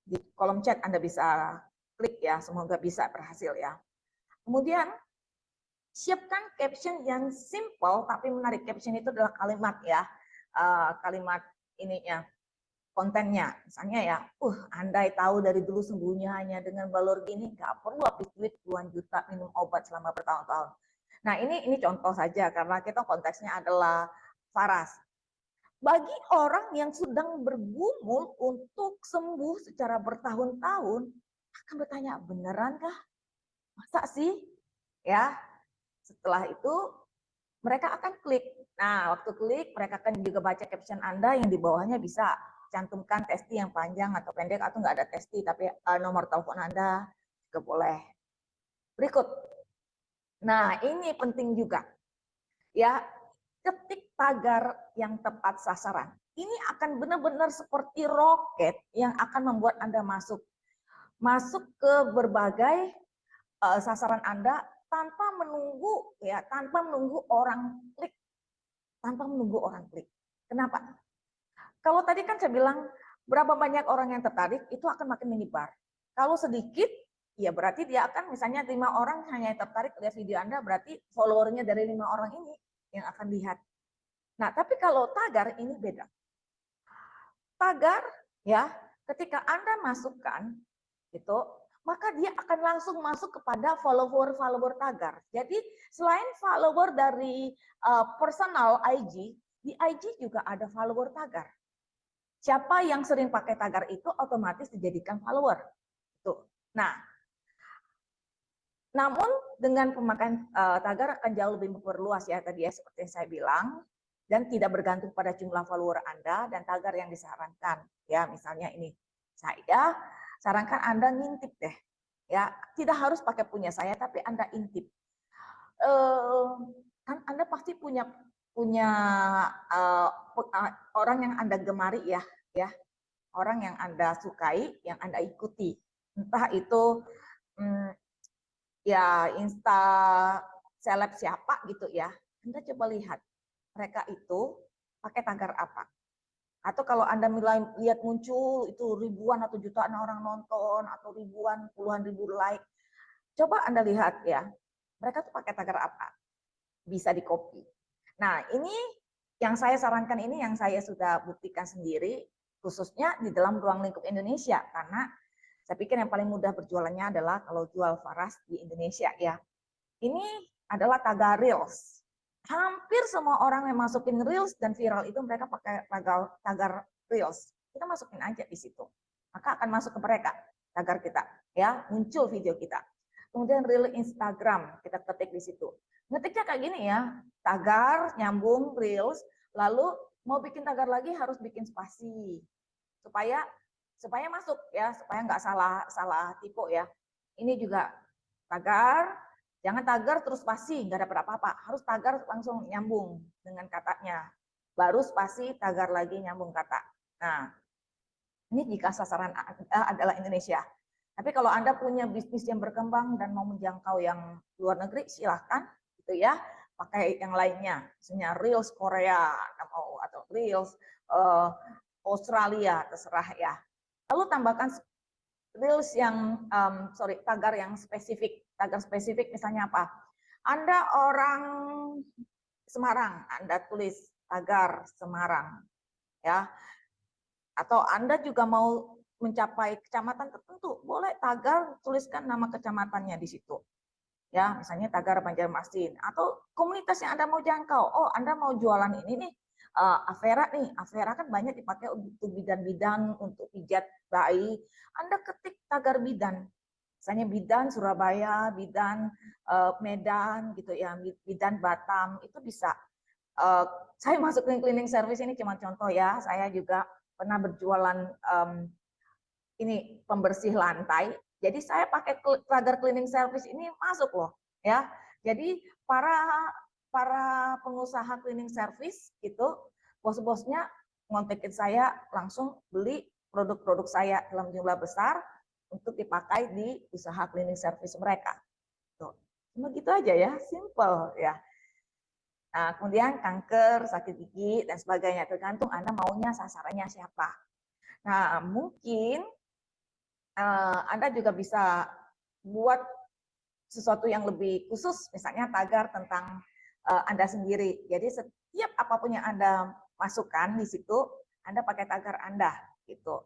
di kolom chat. Anda bisa klik ya, semoga bisa berhasil ya. Kemudian siapkan caption yang simple tapi menarik. Caption itu adalah kalimat ya, kalimat ininya, kontennya. Misalnya ya, andai tahu dari dulu sembuhnya hanya dengan balur gini, nggak perlu habis duit puluhan juta minum obat selama bertahun-tahun. Nah, ini contoh saja karena kita konteksnya adalah Faras. Bagi orang yang sedang bergumul untuk sembuh secara bertahun-tahun, akan bertanya, beneran kah? Masa sih? Ya. Setelah itu mereka akan klik. Nah, waktu klik mereka akan juga baca caption Anda yang di bawahnya bisa cantumkan testi yang panjang atau pendek, atau nggak ada testi tapi nomor telepon Anda juga boleh. Berikut. Nah, ini penting juga. Ya, ketik tagar yang tepat sasaran. Ini akan benar-benar seperti roket yang akan membuat Anda masuk ke berbagai sasaran Anda tanpa menunggu orang klik, Kenapa? Kalau tadi kan saya bilang berapa banyak orang yang tertarik itu akan makin menyebar. Kalau sedikit, ya berarti dia akan misalnya 5 orang hanya tertarik lihat video Anda, berarti followernya dari 5 orang ini yang akan lihat. Nah, tapi kalau tagar ini beda. Tagar ya, ketika Anda masukkan itu, maka dia akan langsung masuk kepada follower tagar. Jadi selain follower dari personal IG, di IG juga ada follower tagar. Siapa yang sering pakai tagar itu otomatis dijadikan follower. Tuh. Nah, namun dengan pemakaian tagar akan jauh lebih memperluas ya tadi ya seperti yang saya bilang, dan tidak bergantung pada jumlah follower Anda dan tagar yang disarankan. Ya, misalnya ini saya sarankan Anda ngintip deh. Ya, tidak harus pakai punya saya tapi Anda intip. Kan Anda pasti punya orang yang Anda gemari ya. Orang yang Anda sukai, yang Anda ikuti. Entah itu ya Insta seleb siapa gitu ya. Anda coba lihat mereka itu pakai tagar apa. Atau kalau Anda mulai lihat muncul itu ribuan atau jutaan orang nonton atau ribuan, puluhan ribu like. Coba Anda lihat ya, mereka tuh pakai tagar apa. Bisa di copy. Nah, ini yang saya sarankan ini yang saya sudah buktikan sendiri, khususnya di dalam ruang lingkup Indonesia. Karena saya pikir yang paling mudah berjualannya adalah kalau jual Faras di Indonesia ya. Ini adalah tagar Reels. Hampir semua orang yang masukin Reels dan viral itu mereka pakai tagar Reels. Kita masukin aja di situ. Maka akan masuk ke mereka tagar kita, ya, muncul video kita. Kemudian Reel Instagram, kita ketik di situ. Ngetiknya kayak gini ya, tagar, nyambung, Reels, lalu mau bikin tagar lagi harus bikin spasi. Supaya masuk ya, supaya nggak salah tipe ya. Ini juga tagar, jangan tagar terus spasi, nggak dapat apa-apa. Harus tagar langsung nyambung dengan katanya. Baru spasi, tagar lagi nyambung kata. Nah, ini jika sasaran adalah Indonesia. Tapi kalau Anda punya bisnis yang berkembang dan mau menjangkau yang luar negeri, silahkan gitu ya. Pakai yang lainnya, misalnya Reels Korea, atau Reels Australia, terserah ya. Lalu tambahkan Reels yang, tagar yang spesifik. Tagar spesifik misalnya apa? Anda orang Semarang, Anda tulis tagar Semarang. Ya. Atau Anda juga mau mencapai kecamatan tertentu, boleh tagar tuliskan nama kecamatannya di situ. Ya, misalnya tagar Banjarmasin atau komunitas yang Anda mau jangkau. Oh, Anda mau jualan ini nih, Avera nih. Avera kan banyak dipakai untuk bidan-bidan, untuk pijat bayi. Anda ketik tagar bidan. Misalnya bidan Surabaya, bidan Medan gitu ya, bidan Batam, itu bisa. Saya masuk cleaning service ini cuma contoh ya, saya juga pernah berjualan ini pembersih lantai. Jadi saya pakai tagar cleaning service ini masuk loh, ya. Jadi para pengusaha cleaning service itu bos-bosnya ngontekin saya langsung beli produk-produk saya dalam jumlah besar untuk dipakai di usaha cleaning service mereka. Tuh. Cuma gitu aja ya, simple ya. Nah, kemudian kanker, sakit gigi dan sebagainya tergantung Anda maunya sasarannya siapa. Nah, mungkin Anda juga bisa buat sesuatu yang lebih khusus, misalnya tagar tentang Anda sendiri. Jadi setiap apapun yang Anda masukkan di situ, Anda pakai tagar Anda, gitu.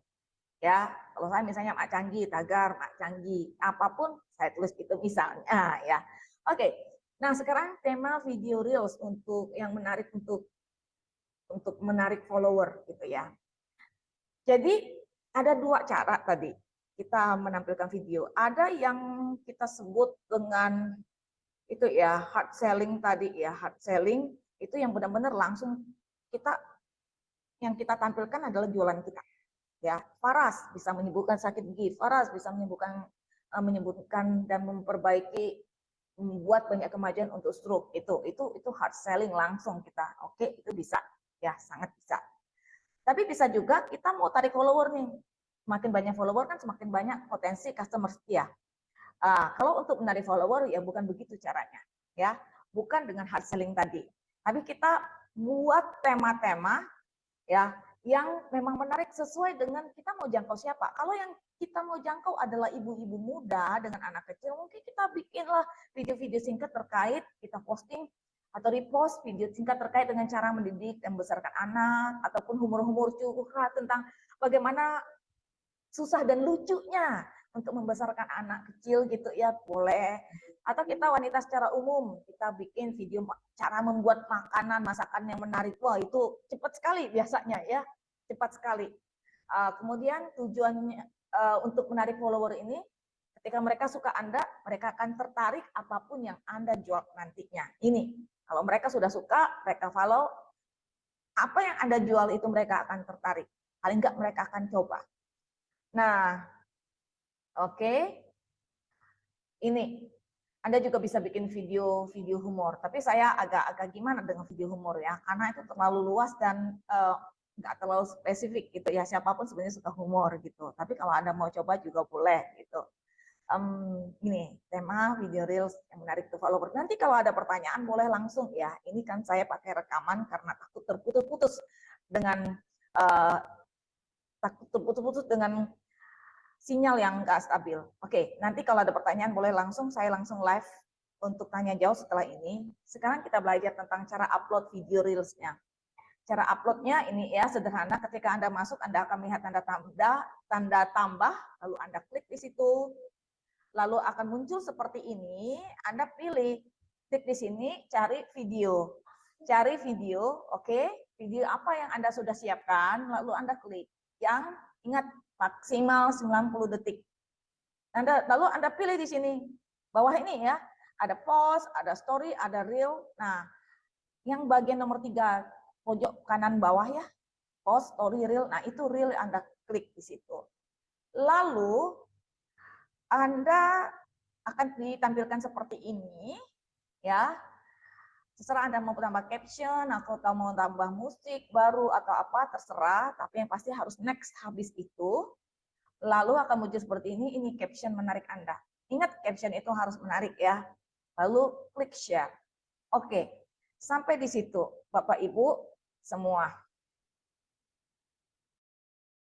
Ya, kalau saya misalnya Mak Canggi, tagar Mak Canggi, apapun saya tulis itu misalnya, ya. Oke, nah sekarang tema video reels untuk yang menarik untuk menarik follower, gitu ya. Jadi ada dua cara tadi kita menampilkan video. Ada yang kita sebut dengan itu ya hard selling tadi ya, hard selling itu yang benar-benar langsung yang kita tampilkan adalah jualan kita. Ya, Faras bisa menyembuhkan sakit gigi, Faras bisa menyembuhkan dan memperbaiki membuat banyak kemajuan untuk stroke. Itu hard selling langsung kita. Oke, itu bisa. Ya, sangat bisa. Tapi bisa juga kita mau tarik follower nih. Semakin banyak follower kan semakin banyak potensi customer setia. Kalau untuk menarik follower ya bukan begitu caranya, ya, bukan dengan hard selling tadi. Tapi kita buat tema-tema ya yang memang menarik sesuai dengan kita mau jangkau siapa. Kalau yang kita mau jangkau adalah ibu-ibu muda dengan anak kecil, mungkin kita bikinlah video-video singkat terkait, kita posting atau repost video singkat terkait dengan cara mendidik dan membesarkan anak, ataupun humor-humor curhat tentang bagaimana susah dan lucunya untuk membesarkan anak kecil gitu ya, boleh. Atau kita wanita secara umum, kita bikin video cara membuat makanan, masakan yang menarik. Wah, itu cepat sekali biasanya ya, cepat sekali. Kemudian tujuannya untuk menarik follower ini, ketika mereka suka Anda, mereka akan tertarik apapun yang Anda jual nantinya. Ini, kalau mereka sudah suka, mereka follow, apa yang Anda jual itu mereka akan tertarik. Paling enggak mereka akan coba. Nah, oke. Ini Anda juga bisa bikin video humor, tapi saya agak gimana dengan video humor ya, karena itu terlalu luas dan nggak terlalu spesifik gitu ya. Siapapun sebenarnya suka humor gitu. Tapi kalau Anda mau coba juga boleh gitu. Ini tema video reels yang menarik ke follower. Nanti kalau ada pertanyaan boleh langsung ya. Ini kan saya pakai rekaman karena takut terputus-putus dengan dengan sinyal yang nggak stabil. Oke, nanti kalau ada pertanyaan boleh langsung, saya langsung live untuk tanya jawab setelah ini. Sekarang kita belajar tentang cara upload video reels-nya. Cara uploadnya ini ya sederhana, ketika Anda masuk Anda akan melihat tanda tambah, lalu Anda klik di situ, lalu akan muncul seperti ini, Anda pilih, klik di sini, cari video. Cari video, oke, video apa yang Anda sudah siapkan, lalu Anda klik. Yang ingat maksimal 90 detik. Lalu Anda pilih di sini, bawah ini ya, ada post, ada story, ada reel. Nah, yang bagian nomor 3, pojok kanan bawah ya, post, story, reel. Nah, itu reel Anda klik di situ. Lalu, Anda akan ditampilkan seperti ini, ya. Terserah Anda mau tambah caption, atau mau tambah musik baru atau apa, terserah. Tapi yang pasti harus next habis itu. Lalu akan muncul seperti ini caption menarik Anda. Ingat caption itu harus menarik ya. Lalu klik share. Oke, sampai di situ Bapak Ibu semua.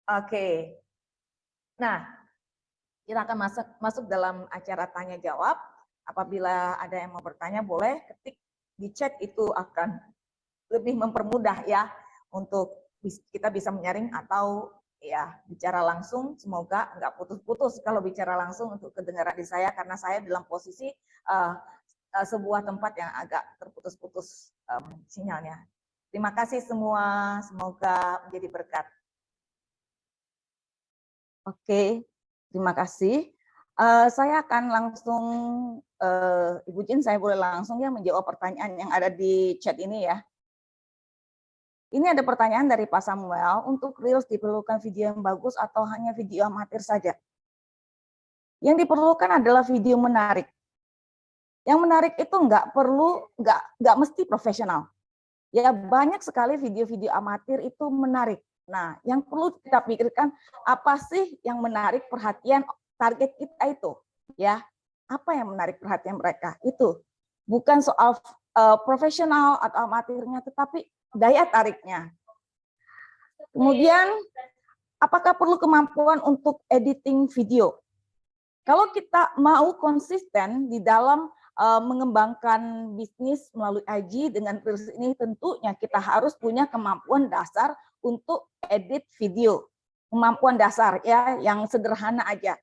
Oke. Nah, kita akan masuk dalam acara tanya jawab. Apabila ada yang mau bertanya boleh ketik di chat, itu akan lebih mempermudah ya untuk kita bisa menyaring atau ya bicara langsung. Semoga nggak putus-putus kalau bicara langsung untuk kedengaran di saya, karena saya dalam posisi sebuah tempat yang agak terputus-putus sinyalnya. Terima kasih semua, semoga menjadi berkat. Oke, terima kasih. Saya akan langsung, Ibu Jin, saya boleh langsung ya menjawab pertanyaan yang ada di chat ini ya. Ini ada pertanyaan dari Pak Samuel, untuk Reels diperlukan video yang bagus atau hanya video amatir saja? Yang diperlukan adalah video menarik. Yang menarik itu nggak mesti profesional. Ya, banyak sekali video-video amatir itu menarik. Nah, yang perlu kita pikirkan, apa sih yang menarik perhatian target kita itu? Ya, apa yang menarik perhatian mereka? Itu bukan soal profesional atau amatirnya, tetapi daya tariknya. Kemudian, apakah perlu kemampuan untuk editing video? Kalau kita mau konsisten di dalam mengembangkan bisnis melalui IG dengan Reels ini, tentunya kita harus punya kemampuan dasar untuk edit video. Kemampuan dasar ya, yang sederhana aja.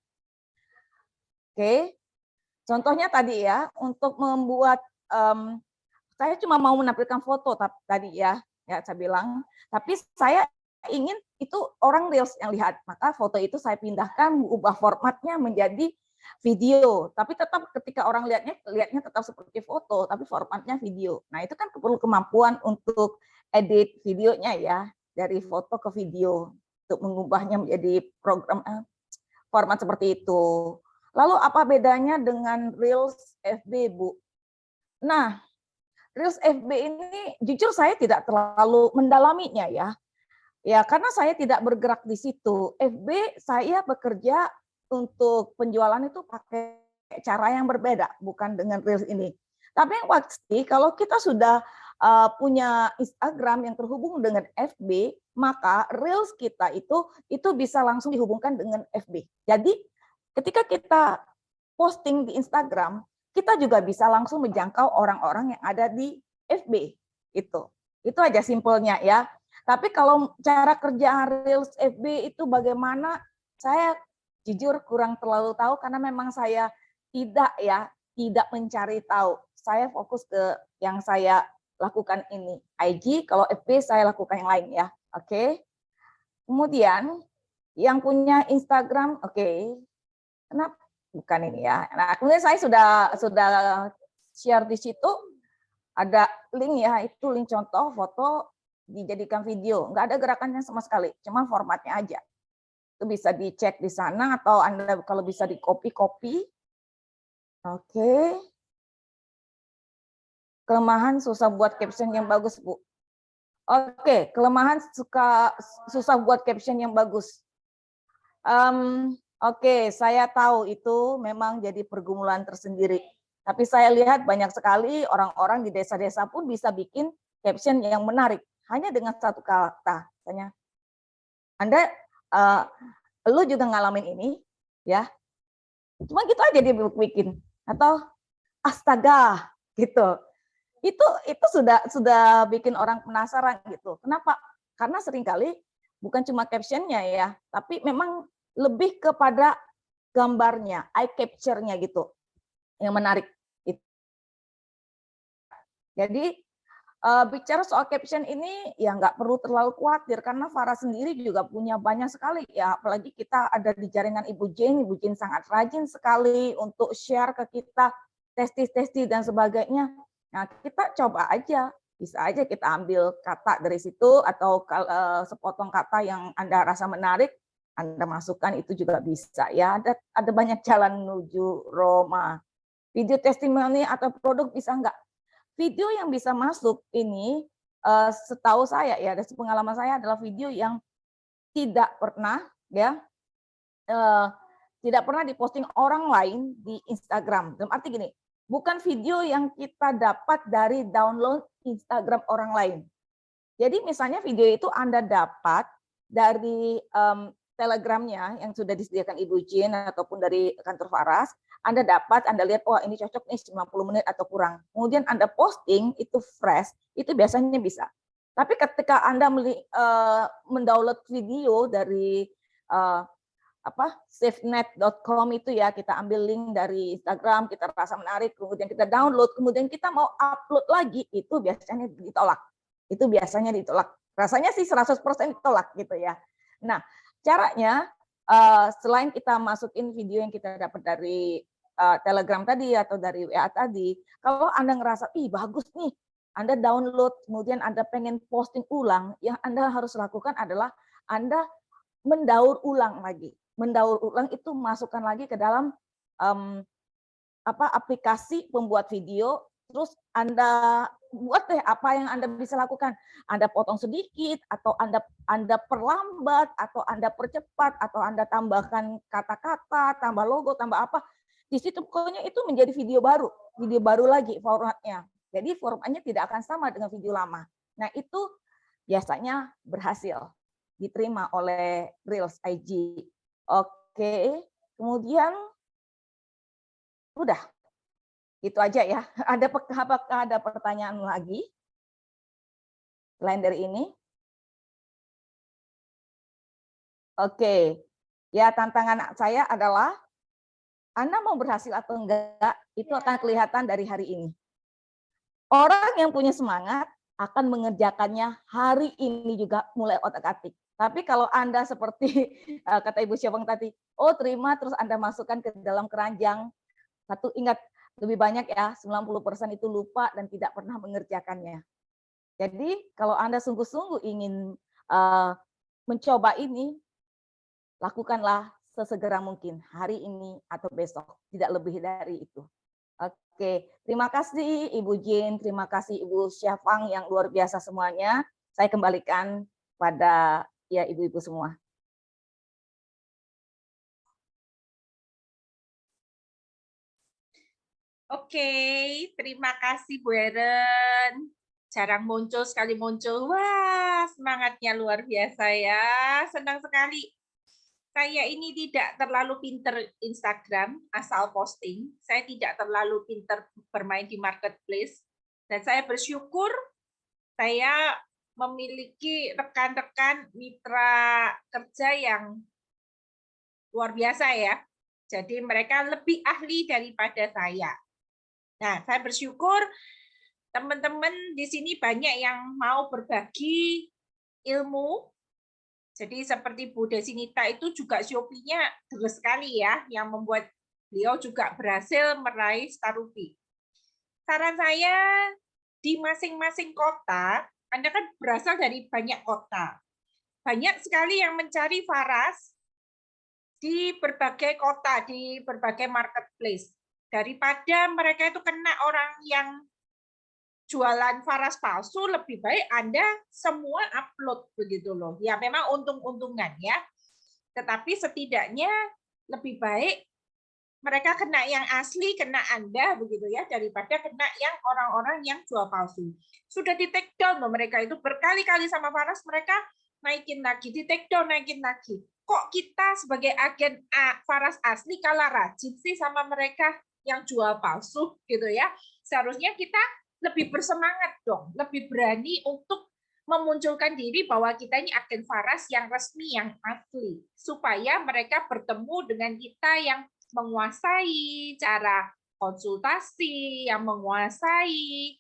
Oke, contohnya tadi ya, untuk membuat, saya cuma mau menampilkan foto tadi ya saya bilang, tapi saya ingin itu orang Reels yang lihat, maka foto itu saya pindahkan, ubah formatnya menjadi video, tapi tetap ketika orang lihatnya tetap seperti foto, tapi formatnya video. Nah, itu kan perlu kemampuan untuk edit videonya ya, dari foto ke video, untuk mengubahnya menjadi program format seperti itu. Lalu apa bedanya dengan Reels FB, Bu? Nah, Reels FB ini jujur saya tidak terlalu mendalaminya ya. Ya, karena saya tidak bergerak di situ. FB saya bekerja untuk penjualan itu pakai cara yang berbeda, bukan dengan Reels ini. Tapi yang pasti kalau kita sudah punya Instagram yang terhubung dengan FB, maka Reels kita itu bisa langsung dihubungkan dengan FB. Jadi ketika kita posting di Instagram, kita juga bisa langsung menjangkau orang-orang yang ada di FB. Itu aja simpelnya ya. Tapi kalau cara kerja Reels FB itu bagaimana, saya jujur kurang terlalu tahu karena memang saya tidak mencari tahu. Saya fokus ke yang saya lakukan ini. IG, kalau FB saya lakukan yang lain ya. Oke. Kemudian yang punya Instagram, oke. Kenapa? Bukan ini ya. Nah, kemudian saya sudah share di situ, ada link ya, itu link contoh foto dijadikan video. Nggak ada gerakannya sama sekali, cuma formatnya aja. Itu bisa dicek di sana atau Anda kalau bisa di copy. Oke. Kelemahan susah buat caption yang bagus, Bu. Oke, kelemahan susah buat caption yang bagus. Oke, saya tahu itu memang jadi pergumulan tersendiri. Tapi saya lihat banyak sekali orang-orang di desa-desa pun bisa bikin caption yang menarik hanya dengan satu kata. Misalnya, Anda, lu juga ngalamin ini, ya? Cuma gitu aja dia bikin. Atau astaga, gitu. Itu sudah bikin orang penasaran gitu. Kenapa? Karena seringkali bukan cuma captionnya ya, tapi memang lebih kepada gambarnya, eye capture-nya gitu, yang menarik. Jadi bicara soal caption ini ya nggak perlu terlalu khawatir karena Farah sendiri juga punya banyak sekali ya, apalagi kita ada di jaringan Ibu Jane sangat rajin sekali untuk share ke kita testi dan sebagainya. Nah, kita coba aja, bisa aja kita ambil kata dari situ atau sepotong kata yang Anda rasa menarik, Anda masukkan itu juga bisa ya. Ada banyak jalan menuju Roma. Video testimoni atau produk bisa enggak? Video yang bisa masuk ini setahu saya ya, dari pengalaman saya adalah video yang tidak pernah ya tidak pernah diposting orang lain di Instagram. Dalam arti gini, bukan video yang kita dapat dari download Instagram orang lain. Jadi misalnya video itu Anda dapat dari Telegramnya yang sudah disediakan Ibu Jane ataupun dari kantor Faras, Anda dapat, Anda lihat, oh ini cocok nih 90 menit atau kurang. Kemudian Anda posting, itu fresh, itu biasanya bisa. Tapi ketika Anda mendownload video dari safenet.com itu ya, kita ambil link dari Instagram, kita rasa menarik, kemudian kita download, kemudian kita mau upload lagi, itu biasanya ditolak. Itu biasanya ditolak. Rasanya sih 100% ditolak gitu ya. Nah, caranya selain kita masukin video yang kita dapat dari Telegram tadi atau dari WA tadi, kalau Anda ngerasa, ih bagus nih, Anda download, kemudian Anda pengen posting ulang, yang Anda harus lakukan adalah Anda mendaur ulang lagi. Mendaur ulang itu masukkan lagi ke dalam aplikasi pembuat video, terus Anda buat deh apa yang Anda bisa lakukan. Anda potong sedikit, atau Anda perlambat, atau Anda percepat, atau Anda tambahkan kata-kata, tambah logo, tambah apa. Di situ pokoknya itu menjadi video baru lagi formatnya. Jadi formatnya tidak akan sama dengan video lama. Nah itu biasanya berhasil diterima oleh Reels IG. Oke, kemudian udah. Itu aja ya. Apakah ada pertanyaan lagi selain dari ini? Oke. Ya, tantangan saya adalah Anda mau berhasil atau enggak, itu akan kelihatan dari hari ini. Orang yang punya semangat akan mengerjakannya hari ini juga mulai otak-atik. Tapi kalau Anda seperti kata Ibu Syabang tadi, oh terima terus Anda masukkan ke dalam keranjang. Satu ingat, lebih banyak ya, 90% itu lupa dan tidak pernah mengerjakannya. Jadi kalau Anda sungguh-sungguh ingin mencoba ini, lakukanlah sesegera mungkin, hari ini atau besok, tidak lebih dari itu. Oke, terima kasih Ibu Jin, terima kasih Ibu Syafang yang luar biasa semuanya. Saya kembalikan pada ya ibu-ibu semua. Oke, terima kasih Bu Eren. Jarang muncul, sekali muncul. Wah, semangatnya luar biasa ya. Senang sekali. Saya ini tidak terlalu pinter Instagram, asal posting. Saya tidak terlalu pinter bermain di marketplace. Dan saya bersyukur saya memiliki rekan-rekan mitra kerja yang luar biasa ya. Jadi mereka lebih ahli daripada saya. Nah, saya bersyukur teman-teman di sini banyak yang mau berbagi ilmu. Jadi seperti Bu Desinita itu juga Shopee-nya deres sekali ya, yang membuat beliau juga berhasil meraih Star Ruby. Saran saya, di masing-masing kota, Anda kan berasal dari banyak kota. Banyak sekali yang mencari Faras di berbagai kota, di berbagai marketplace. Daripada mereka itu kena orang yang jualan Faras palsu, lebih baik Anda semua upload begitu loh. Ya memang untung-untungan ya. Tetapi setidaknya lebih baik mereka kena yang asli, kena Anda begitu ya, daripada kena yang orang-orang yang jual palsu. Sudah di take down loh mereka itu berkali-kali sama Faras, mereka naikin lagi, di take down naikin lagi. Kok kita sebagai agen Faras asli kalah rajin sih sama mereka yang jual palsu gitu ya. Seharusnya kita lebih bersemangat dong, lebih berani untuk memunculkan diri bahwa kita ini agen Faras yang resmi, yang asli, supaya mereka bertemu dengan kita yang menguasai cara konsultasi, yang menguasai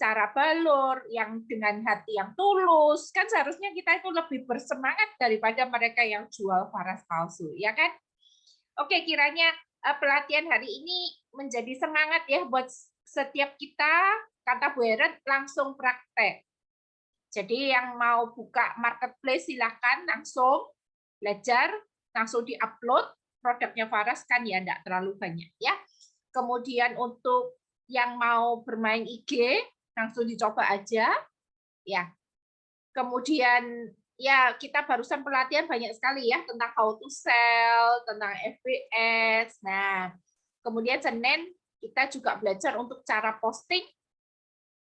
cara balur, yang dengan hati yang tulus. Kan seharusnya kita itu lebih bersemangat daripada mereka yang jual Faras palsu, ya kan? Oke, kiranya pelatihan hari ini menjadi semangat ya buat setiap kita, kata Bu Eren, langsung praktek. Jadi yang mau buka marketplace silakan langsung belajar, langsung di-upload produknya Faras kan ya enggak terlalu banyak ya. Kemudian untuk yang mau bermain IG langsung dicoba aja ya. Kemudian ya kita barusan pelatihan banyak sekali ya tentang how to sell, tentang FBS. Nah, kemudian Senin kita juga belajar untuk cara posting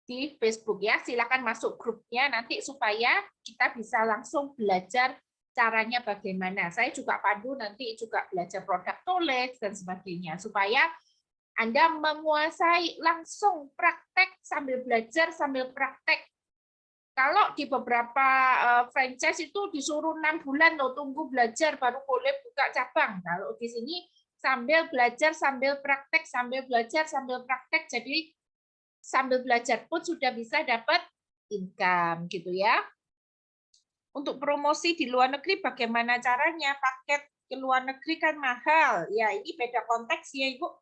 di Facebook ya. Silakan masuk grupnya nanti supaya kita bisa langsung belajar caranya bagaimana. Saya juga pandu nanti juga belajar produk knowledge dan sebagainya supaya Anda menguasai langsung praktek sambil belajar sambil praktek. Kalau di beberapa franchise itu disuruh 6 bulan loh tunggu belajar baru boleh buka cabang. Kalau di sini sambil belajar sambil praktek, sambil belajar sambil praktek, jadi sambil belajar pun sudah bisa dapat income gitu ya. Untuk promosi di luar negeri bagaimana caranya? Paket ke luar negeri kan mahal. Ya, ini beda konteks ya, Ibu.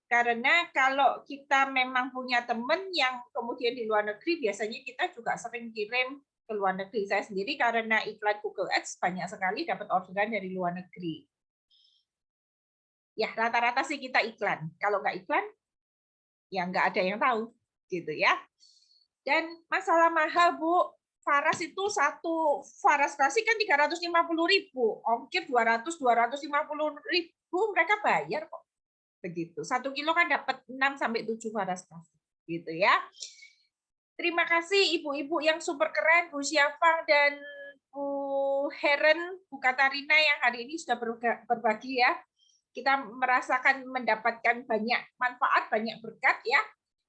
Karena kalau kita memang punya teman yang kemudian di luar negeri, biasanya kita juga sering kirim ke luar negeri. Saya sendiri karena iklan Google Ads banyak sekali dapat orderan dari luar negeri. Ya, rata-rata sih kita iklan. Kalau nggak iklan, ya nggak ada yang tahu. Gitu ya. Dan masalah mahal, Bu. Faras itu satu Faras klasik kan 350.000, ongkir 250.000 mereka bayar kok. Begitu. 1 kilo kan dapat 6 sampai 7 Faras klasik gitu ya. Terima kasih ibu-ibu yang super keren, Bu Syafang dan Bu Heren, Bu Katarina yang hari ini sudah berbagi ya. Kita merasakan mendapatkan banyak manfaat, banyak berkat ya.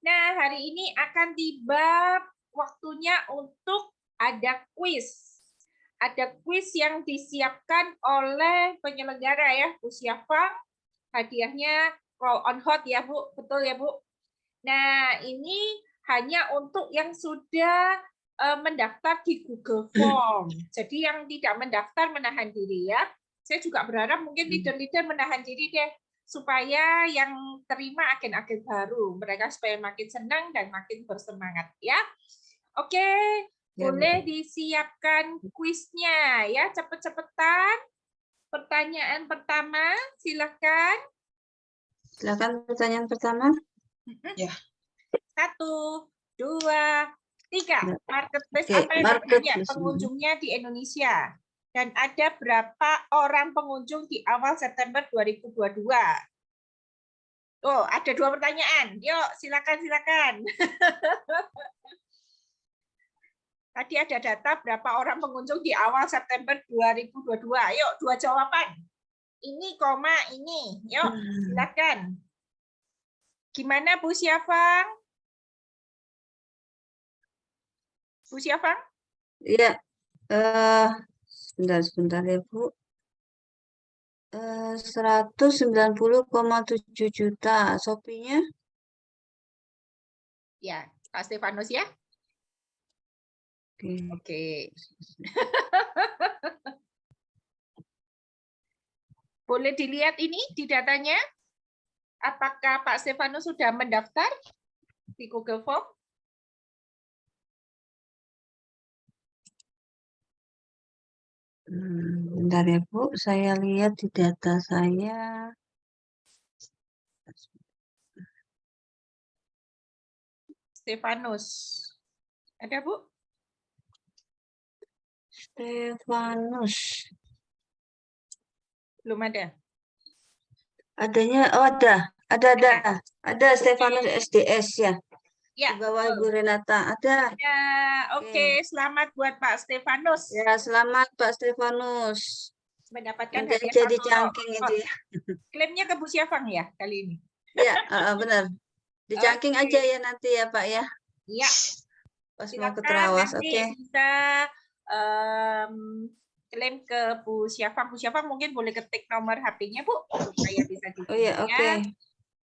Nah, hari ini akan tiba waktunya untuk ada kuis. Ada kuis yang disiapkan oleh penyelenggara ya, Bu Syafang. Hadiahnya roll on hot ya, Bu. Betul ya, Bu? Nah, ini hanya untuk yang sudah mendaftar di Google Form. Jadi yang tidak mendaftar menahan diri ya. Saya juga berharap mungkin leader-leader menahan diri deh supaya yang terima agen-agen baru, mereka supaya makin senang dan makin bersemangat ya. Oke, boleh disiapkan kuisnya ya, cepet-cepetan. Pertanyaan pertama, silakan. Silakan pertanyaan pertama. 1, 2, 3. Ya. Marketplace Oke, apa yang marketplace. banyak pengunjungnya di Indonesia? Dan ada berapa orang pengunjung di awal September 2022? Oh, ada 2 pertanyaan. Yuk, silakan. Tadi ada data berapa orang pengunjung di awal September 2022. Yuk, 2 jawaban. Ini, koma, ini. Yuk, silakan. Gimana Bu Syafang? Bu Syafang? Iya. Sebentar ya, Bu. 190,7 juta. Shopee-nya? Ya, Pak Stefanus ya. Oke. Oke. Boleh dilihat ini di datanya? Apakah Pak Stefanus sudah mendaftar di Google Form? Bentar ya, Bu. Saya lihat di data saya. Stefanus. Ada, Bu? Stefanus. Belum ada. Adanya, oh ada. Ada Stefanus SDS ya. Ya, Di bawah Ibu Renata. Ada. ya, oke. Selamat buat Pak Stefanus. Ya, selamat Pak Stefanus. Mendapatkan Yang hadiah jadi 1 lot. cangking itu ya. Klaimnya ke Bu Syafang ya kali ini? Ya, benar. Di cangking Oke. aja ya nanti ya Pak ya. Ya. Pas mau ke Silakan Trawas, nanti oke. bisa klaim ke Bu Syafang. Bu Syafang mungkin boleh ketik nomor HP-nya, Bu, supaya bisa dihubungi. Oh ya, oke.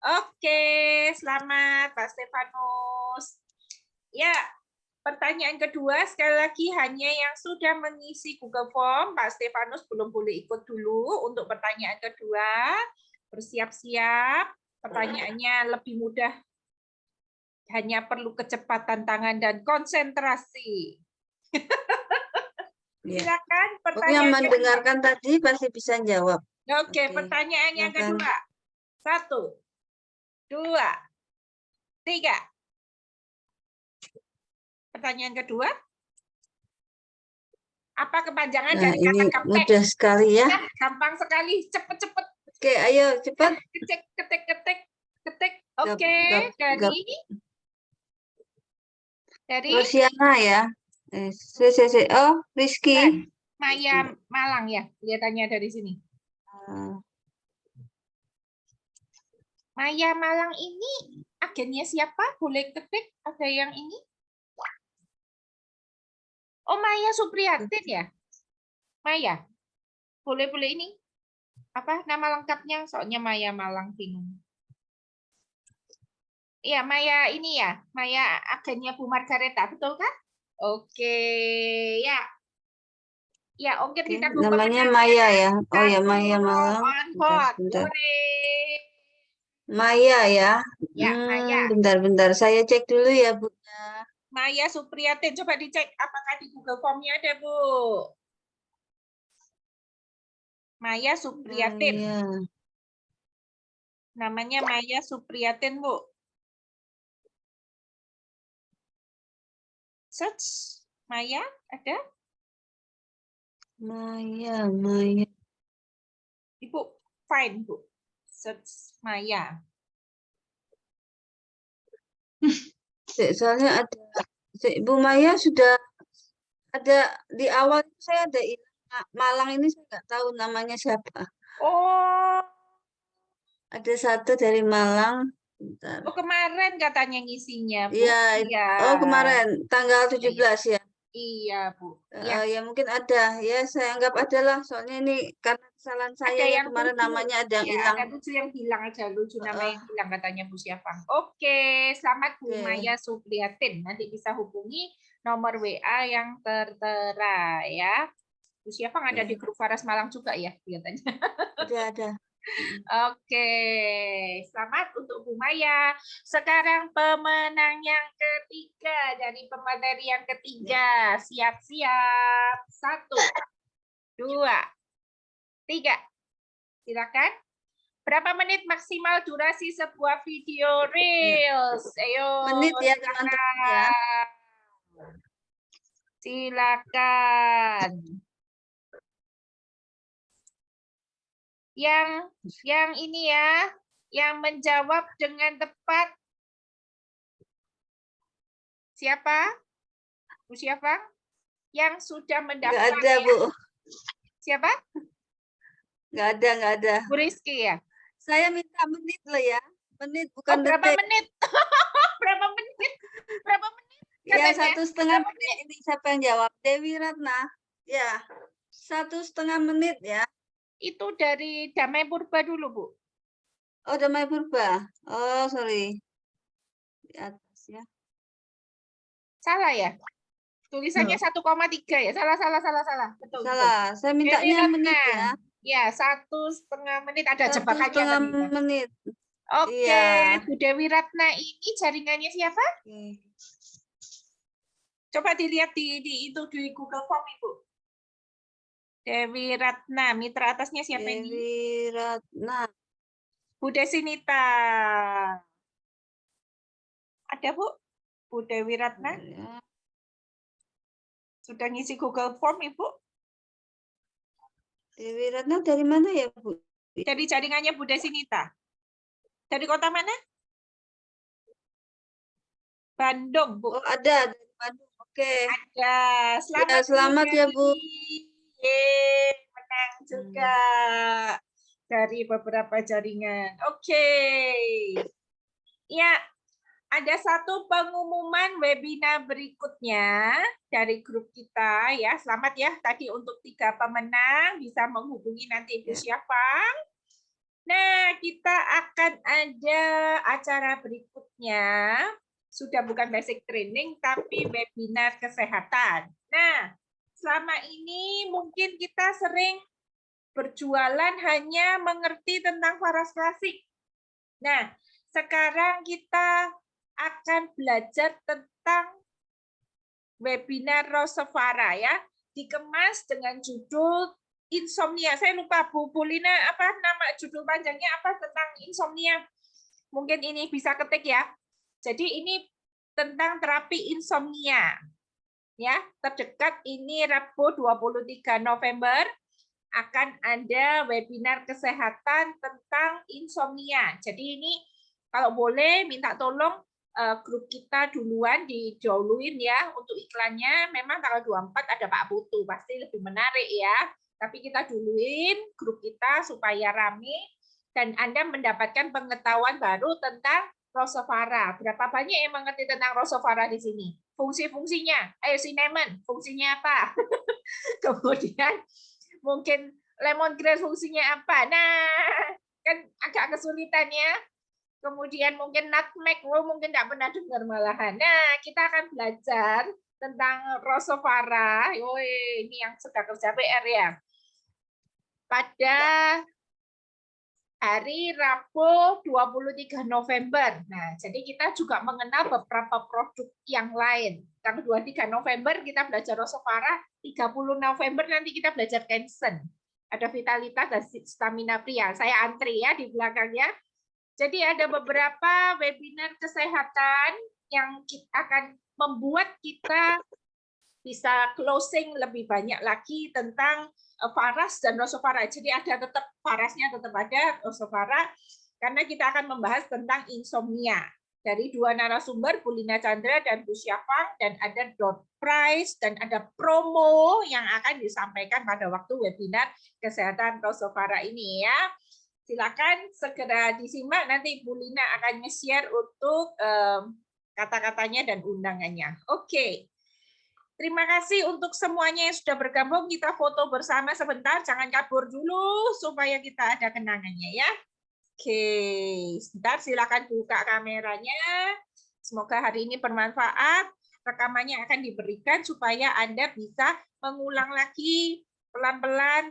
Oke, selamat Pak Stefanus. Ya, pertanyaan kedua, sekali lagi hanya yang sudah mengisi Google Form, Pak Stefanus belum boleh ikut dulu untuk pertanyaan kedua. Bersiap-siap, pertanyaannya lebih mudah. Hanya perlu kecepatan tangan dan konsentrasi. Ya. Silakan Yang pertanyaan mendengarkan tadi pasti bisa jawab. Oke, pertanyaan yang silakan. kedua. 1, 2, 3. Pertanyaan kedua. Apa kepanjangan Nah, dari ini kata gepek? mudah sekali ya. Gampang sekali, cepet-cepet. Oke, ayo cepat. Ketik. Oke, dari Rosiana ya. Oh, Rizky. Maya Malang ya, kelihatannya dari sini. Maya Malang ini agennya siapa? Boleh ketik, ada yang ini? Oh, Maya Supriyatin ya? Maya, boleh ini? Apa nama lengkapnya? Soalnya Maya Malang bingung. Iya, Maya ini ya, Maya agennya Bu Margareta, betul kan? Oke, ya. Ya, oke, kita namanya Maya ya. Oh ya, Maya Malang. Bentar. Maya ya. Ya, Maya. Bentar. Saya cek dulu ya, Bu. Maya Supriyatin, coba dicek apakah di Google Form-nya ada, Bu. Maya Supriyatin. Namanya Maya Supriyatin, Bu. Search Maya, ada? Maya. Ibu, find, Bu. Search Maya. Soalnya ada Bu Maya sudah ada di awal, saya ada Malang ini saya nggak tahu namanya siapa. Oh. Ada satu dari Malang. Bentar. Oh, kemarin katanya ngisinya, Bu. Iya. Oh, kemarin tanggal 17 ya. Iya, Bu. Ya mungkin ada. Ya, saya anggap ada lah. Soalnya ini karena kesalahan saya ada yang kemarin lucu. namanya ada yang hilang. Ada lucu yang hilang aja, lucu namanya yang hilang katanya Bu Syafang. Oke, selamat Bu Maya Supriyatin. Nanti bisa hubungi nomor WA yang tertera ya. Bu Syafang ada di grup Faras Malang juga ya kelihatannya. Ada. Oke, selamat untuk Bu Maya. Sekarang pemenang yang ketiga dari pemateri yang ketiga. Siap-siap. 1, 2, 3. Silakan. Berapa menit maksimal durasi sebuah video Reels? Ayo. Menit ya teman-teman ya. Silakan. Yang ini ya, yang menjawab dengan tepat. Siapa? Bu siapa? Yang sudah mendaftar. Nggak ada, ya? Bu. Siapa? Nggak ada. Bu Rizky ya? Saya minta menit loh ya. Menit bukan berapa detik. menit? Berapa menit? Berapa menit? Ya, Katanya. 1,5 menit ini siapa yang jawab? Dewi Ratna. Ya, 1,5 menit ya. Itu dari Damai Purba dulu, Bu. Oh, Damai Purba. Oh, sorry. Di atas ya. Salah ya? Tulisannya 1,3 ya? Salah. Betul. Salah. Saya Dewi mintanya Ratna. menit ya. Ya, 1,5 menit. Ada jebakannya 1,5 tadi. menit. Oke, Iya. Bu Dewi Ratna ini jaringannya siapa? Oke. Coba dilihat di Google Form, Ibu. Dewi Ratna, mitra atasnya siapa ini? Dewi Ratna. Bu Desinita. Ada, Bu? Bu Dewi Ratna? Ya. Sudah ngisi Google Form, Ibu? Dewi Ratna dari mana ya, Bu? Dari jaringannya Bu Desinita. Dari kota mana? Bandung, Bu. Oh, ada dari Bandung. Oke. Ada. Selamat, Ya, selamat ya, Bu. Yeay, menang juga dari beberapa jaringan. Oke. Ya, ada satu pengumuman webinar berikutnya dari grup kita ya. Selamat ya tadi untuk 3 pemenang bisa menghubungi nanti Ibu Syafang. Nah, kita akan ada acara berikutnya. Sudah bukan basic training tapi webinar kesehatan. Nah, selama ini mungkin kita sering berjualan hanya mengerti tentang faras klasik. Nah, sekarang kita akan belajar tentang webinar Rosevara ya, dikemas dengan judul insomnia. Saya lupa Bu Lina apa nama judul panjangnya apa tentang insomnia. Mungkin ini bisa ketik ya. Jadi ini tentang terapi insomnia. Ya, terdekat ini Rabu 23 November akan ada webinar kesehatan tentang insomnia. Jadi ini kalau boleh minta tolong grup kita duluan didahuluin ya untuk iklannya. Memang tanggal 24 ada Pak Putu, pasti lebih menarik ya. Tapi kita duluin grup kita supaya rame dan Anda mendapatkan pengetahuan baru tentang Rosevara. Berapa banyak yang mengerti tentang Rosevara di sini? Fungsi-fungsinya. Ayo cinnamon, fungsinya apa? Kemudian mungkin lemongrass fungsinya apa? Nah, kan agak kesulitan ya. Kemudian mungkin nutmeg, mungkin tidak pernah dengar malahan. Nah, kita akan belajar tentang Rosevara. Ini yang sudah kerja PR ya. Pada hari Rabu 23 November. Nah, jadi kita juga mengenal beberapa produk yang lain. Tanggal 23 November kita belajar Rosevara, 30 November nanti kita belajar Kensen. Ada vitalitas dan stamina pria. Saya antri ya di belakangnya. Jadi ada beberapa webinar kesehatan yang akan membuat kita bisa closing lebih banyak lagi tentang faras dan Rosevara. Jadi ada tetap farasnya tetap ada Rosevara karena kita akan membahas tentang insomnia dari 2 narasumber, Bu Lina Chandra dan Bu Syafang, dan ada door prize dan ada promo yang akan disampaikan pada waktu webinar kesehatan Rosevara ini ya. Silakan segera disimak, nanti Bu Lina akan nge-share untuk kata-katanya dan undangannya. Oke. Terima kasih untuk semuanya yang sudah bergabung. Kita foto bersama sebentar, jangan kabur dulu supaya kita ada kenangannya ya. Oke, sebentar silakan buka kameranya. Semoga hari ini bermanfaat. Rekamannya akan diberikan supaya Anda bisa mengulang lagi pelan-pelan